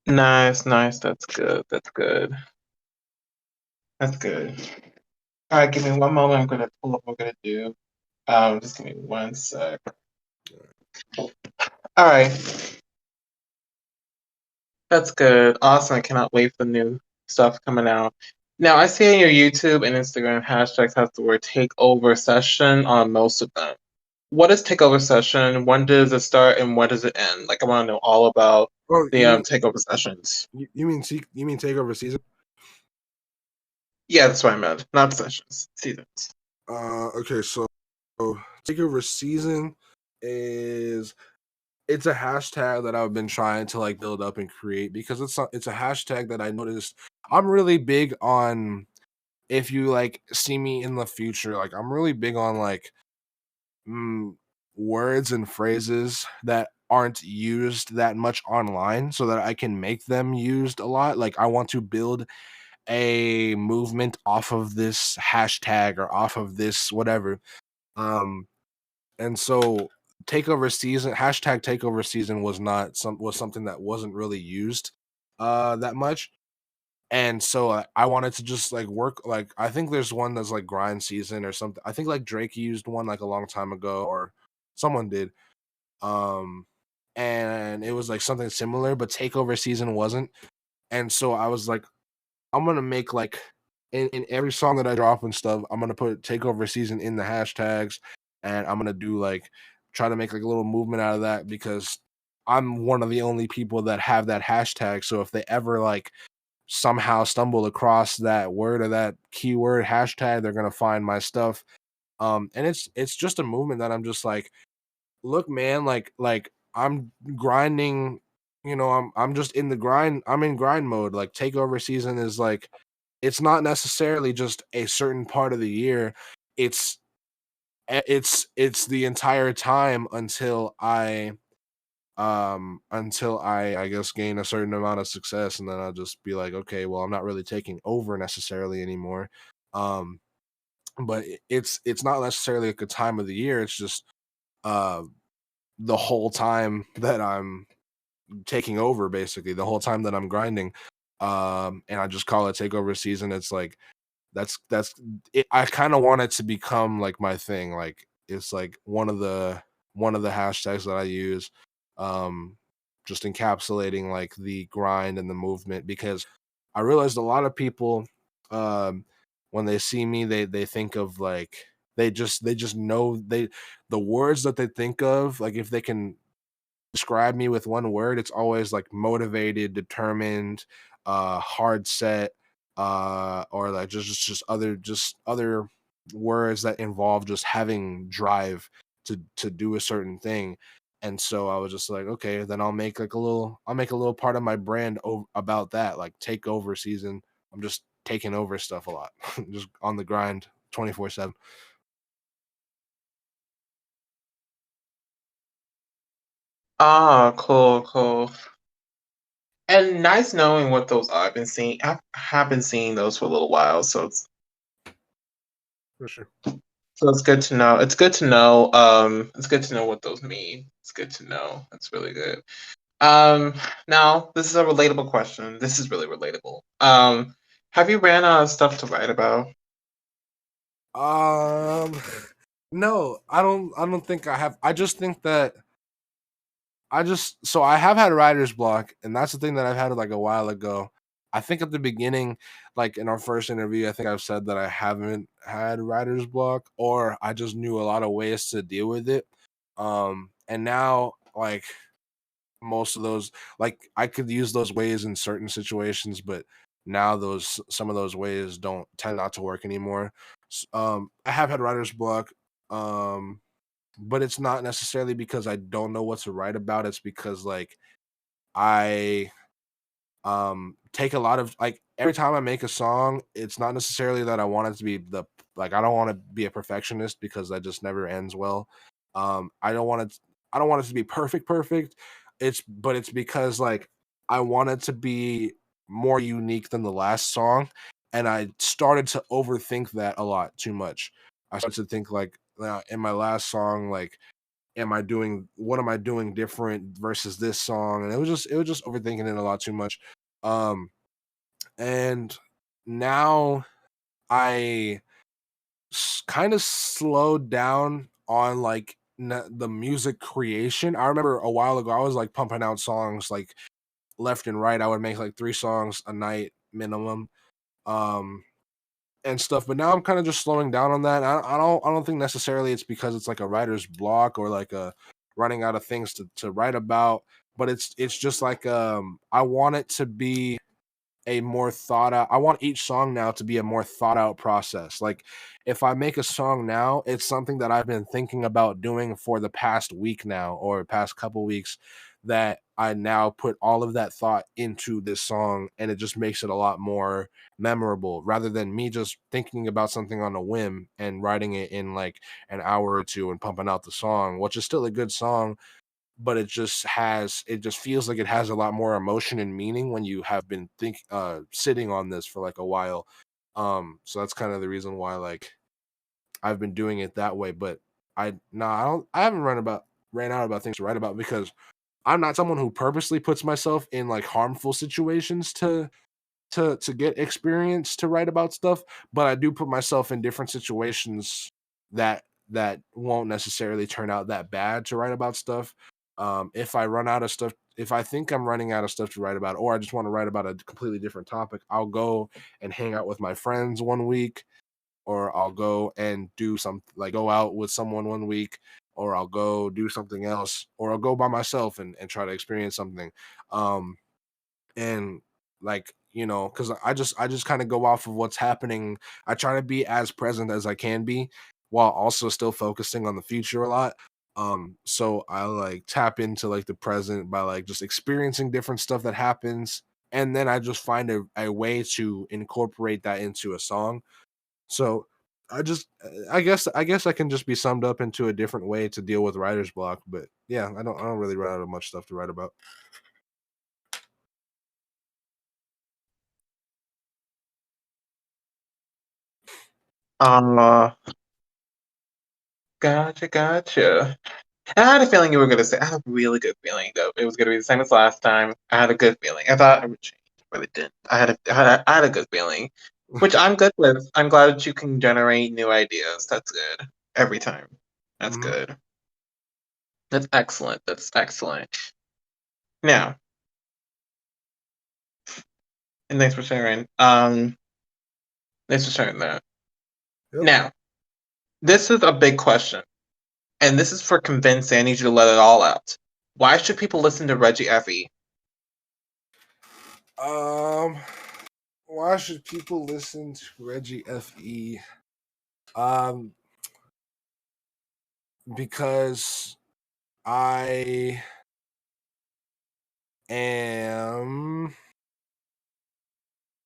Nice, nice. That's good. That's good. That's good. All right, give me one moment. I'm gonna pull up what I'm gonna do. Just give me one sec. All right, that's good. Awesome. I cannot wait for the new stuff coming out. Now, I see on your YouTube and Instagram hashtags has the word takeover session on most of them. What is takeover session? When does it start and when does it end? Like, I want to know all about Oh, the takeover sessions. you mean takeover season? Yeah, that's what I meant. Not sessions, seasons. Okay, so takeover season is it's a hashtag that I've been trying to like build up and create because it's a hashtag that I noticed I'm really big on. If you like see me in the future, like I'm really big on like mm, words and phrases that aren't used that much online so that I can make them used a lot. Like I want to build a movement off of this hashtag or off of this whatever. Um and so takeover season hashtag takeover season was something that wasn't really used that much. And so I wanted to just like work like I think there's one that's like grind season or something. I think like Drake used one like a long time ago or someone did. Um and it was like something similar, but takeover season wasn't. And so I was like, I'm gonna make like in every song that I drop and stuff, I'm gonna put takeover season in the hashtags and I'm gonna do like try to make like a little movement out of that because I'm one of the only people that have that hashtag. So if they ever like somehow stumble across that word or that keyword hashtag, they're gonna find my stuff. And it's just a movement that I'm just like, look, man, like I'm grinding, I'm just in the grind, I'm in grind mode. Like takeover season is like it's not necessarily just a certain part of the year. It's it's the entire time until I guess gain a certain amount of success and then I'll just be like, okay, well, I'm not really taking over necessarily anymore. Um but it's not necessarily like a time of the year, it's just uh the whole time that I'm taking over, basically the whole time that I'm grinding. And I just call it takeover season. It's like that's it. I kind of want it to become like my thing. Like it's like one of the hashtags that I use, um, just encapsulating like the grind and the movement because I realized a lot of people, um, when they see me, they think of like they just know the words that they think of. Like if they can describe me with one word, it's always like motivated, determined, hard set, or like just other words that involve just having drive to do a certain thing. And so I was just like, okay, then I'll make a little part of my brand about that, like take over season. I'm just taking over stuff a lot, just on the grind 24/7. Ah, cool, cool. And nice knowing what those are. I've been seeing. I have been seeing those for a little while, For sure. so it's good to know. It's good to know. It's good to know what those mean. It's good to know. That's really good. Um, Now this is a relatable question. This is really relatable. Have you ran out of stuff to write about? Um, no, I don't think I have. I just think that so I have had writer's block, and that's the thing that I've had like a while ago. I think at the beginning, like in our first interview, I think I've said that I haven't had writer's block, or I just knew a lot of ways to deal with it. And now like most of those, like I could use those ways in certain situations, but now those some of those ways don't tend not to work anymore. I have had writer's block, um but it's not necessarily because I don't know what to write about. It's because like I take a lot of like every time I make a song, it's not necessarily that I want it to be the like I don't want to be a perfectionist because that just never ends well. I don't want it I don't want it to be perfect. It's because like I want it to be more unique than the last song, and I started to overthink that a lot too much. I started to think like in my last song, like what am I doing different versus this song? And it was just overthinking it a lot too much. Um and now I kind of slowed down on like the music creation. I remember a while ago I was like pumping out songs like left and right. I would make like 3 songs a night minimum. Um and stuff. But now I'm kind of just slowing down on that. I don't think necessarily it's because it's like a writer's block or like a running out of things to write about. But it's just like I want it to be a more thought out. I want each song now to be a more thought out process. Like if I make a song now, it's something that I've been thinking about doing for the past week now or past couple weeks, that I now put all of that thought into this song, and it just makes it a lot more memorable rather than me just thinking about something on a whim and writing it in like an hour or two and pumping out the song, which is still a good song, but it just feels like it has a lot more emotion and meaning when you have been sitting on this for like a while. So that's kind of the reason why like I've been doing it that way. But I haven't ran out about things to write about because I'm not someone who purposely puts myself in like harmful situations to get experience to write about stuff, but I do put myself in different situations that won't necessarily turn out that bad to write about stuff. If I run out of stuff, if I think I'm running out of stuff to write about, or I just want to write about a completely different topic, I'll go and hang out with my friends one week, or I'll go and do some like go out with someone one week, or I'll go do something else, or I'll go by myself and try to experience something. Um, and like because I just kind of go off of what's happening. I try to be as present as I can be while also still focusing on the future a lot. So I like tap into like the present by like just experiencing different stuff that happens, and then I just find a way to incorporate that into a song. So I guess I can just be summed up into a different way to deal with writer's block. But yeah, I don't really run out of much stuff to write about. Uh, gotcha. I had a feeling you were gonna say. I had a really good feeling though. It was gonna be the same as last time. I had a good feeling. I thought it would change, but it didn't. I had a good feeling, which I'm good with. I'm glad that you can generate new ideas. That's good every time. That's Mhm. good. That's excellent. That's excellent. Now, and thanks for sharing. Thanks for sharing that. Yep. Now, this is a big question, and this is for convincing. I need you to let it all out. Why should people listen to Reggie FE? Um, why should people listen to Reggie FE? Um, because I am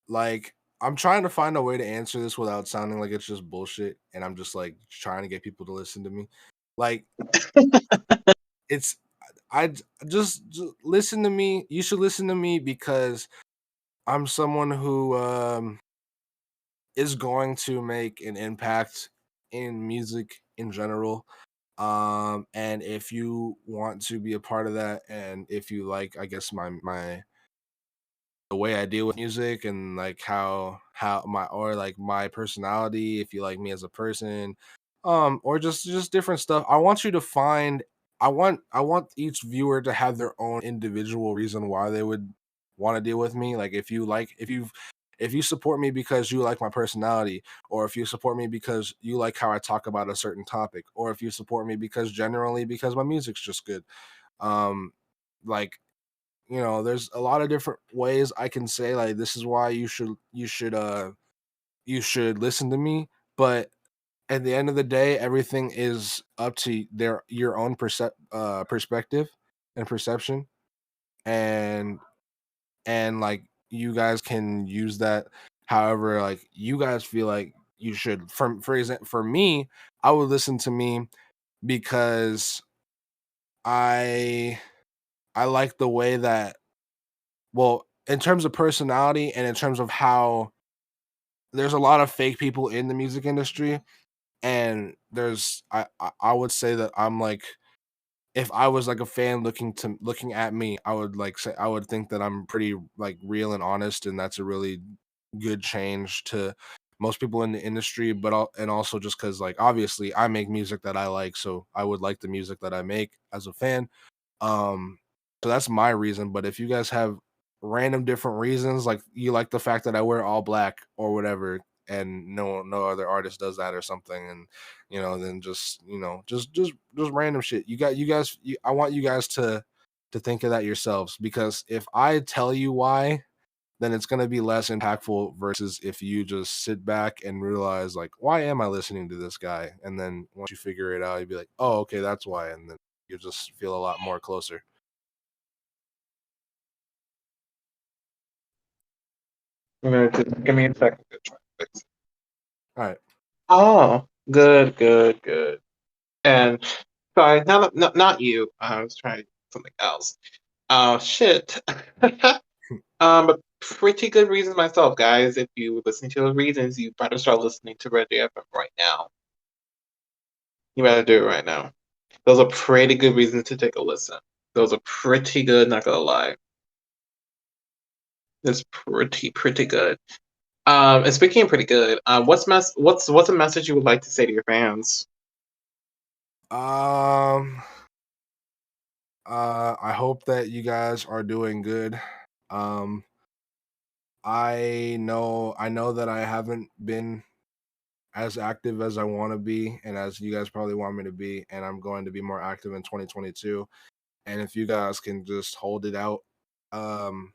like I'm trying to find a way to answer this without sounding like it's just bullshit, and I'm just like trying to get people to listen to me. Like it's just listen to me. You should listen to me because I'm someone who is going to make an impact in music in general. And if you want to be a part of that, and if you like, I guess my the way I deal with music and like how my or like my personality, if you like me as a person, or just different stuff. I want each viewer to have their own individual reason why they would want to deal with me. Like If you support me because you like my personality, or if you support me because you like how I talk about a certain topic, or if you support me because generally because my music's just good, um, like, there's a lot of different ways I can say like this is why you should listen to me. But at the end of the day, everything is up to your own perspective and perception, and like you guys can use that however like you guys feel like you should. For example, for me, I would listen to me because I I like the way that, well, in terms of personality and in terms of how there's a lot of fake people in the music industry, and I would say that I'm like, if I was like a fan looking at me, I would like say I would think that I'm pretty like real and honest, and that's a really good change to most people in the industry. And also just because like obviously I make music that I like, so I would like the music that I make as a fan. Um, so that's my reason. But if you guys have random different reasons, like you like the fact that I wear all black or whatever, and no other artist does that or something, and then just just random shit. I want you guys to think of that yourselves, because if I tell you why, then it's going to be less impactful versus if you just sit back and realize like, why am I listening to this guy? And then once you figure it out, you'd be like, oh, okay, that's why. And then you just feel a lot more closer. Just give me a second to try to fix it. All right. Oh, good, good, good. And sorry, not you. I was trying something else. Oh shit. But pretty good reasons myself, guys. If you listen to those reasons, you better start listening to Reggie FM right now. You better do it right now. Those are pretty good reasons to take a listen. Those are pretty good, not gonna lie. It's pretty good. And speaking of pretty good, what's a message you would like to say to your fans? Um. I hope that you guys are doing good. Um. I know that I haven't been as active as I want to be, and as you guys probably want me to be, and I'm going to be more active in 2022. And if you guys can just hold it out, um,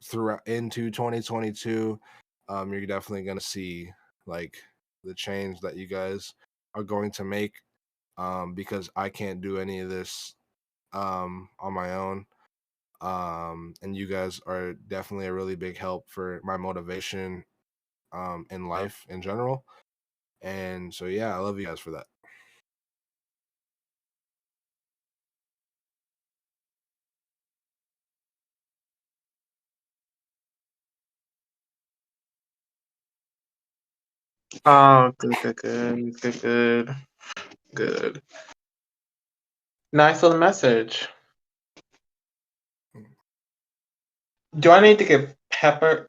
throughout into 2022, you're definitely gonna see like the change that you guys are going to make. Because I can't do any of this on my own. And you guys are definitely a really big help for my motivation in life in general. And so yeah, I love you guys for that. Oh, good. Good. Nice little message. Do I need to get pepper?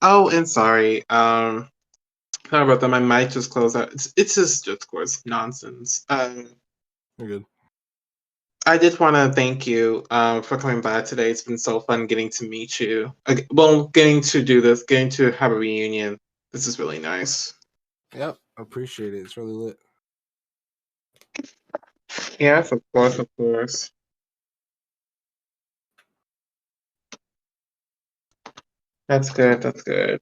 Oh, and sorry. Sorry about that. My mic just closed out. It's just of course nonsense. You're good. I just want to thank you for coming by today. It's been so fun getting to meet you. Well, getting to do this, getting to have a reunion. This is really nice. Yep, appreciate it. It's really lit. Yes, of course, of course. That's good. That's good.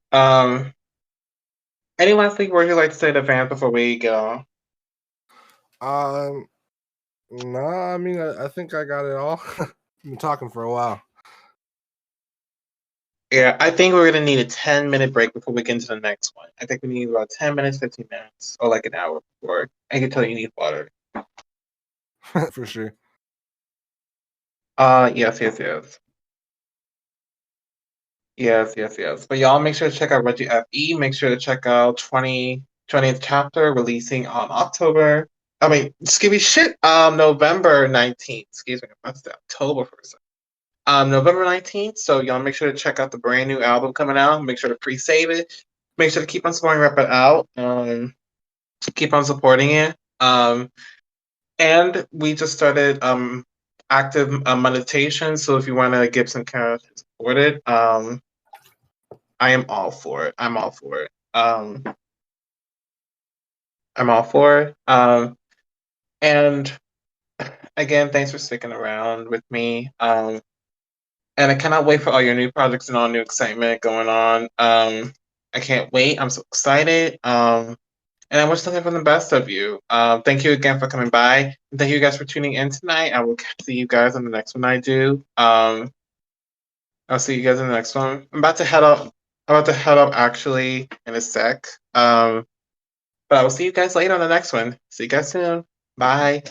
Any last thing would you like to say to fans before we go? Um, nah, I mean, I think I got it all. Been talking for a while. Yeah, I think we're gonna need a 10-minute break before we get into the next one. I think we need about 10 minutes, 15 minutes, or like an hour before. I can tell you need water. For sure. Yes. Yes. But y'all make sure to check out Reggie FE. Make sure to check out 20th chapter releasing on October. I mean, excuse me, shit. November 19th. Excuse me, I messed up. October 1st. November 19th. So y'all make sure to check out the brand new album coming out. Make sure to pre-save it. make sure to keep on supporting Rep It Out. Keep on supporting it. And we just started active meditation. So if you want to give some cash to support it, I am all for it. I'm all for it. I'm all for it. And again, thanks for sticking around with me. And I cannot wait for all your new projects and all new excitement going on. I can't wait. I'm so excited. And I wish nothing but the best of you. Thank you again for coming by. And thank you guys for tuning in tonight. I will see you guys on the next one I do. I'll see you guys in the next one. I'm about to head up. I'm about to head up actually in a sec. But I will see you guys later on the next one. See you guys soon. Bye.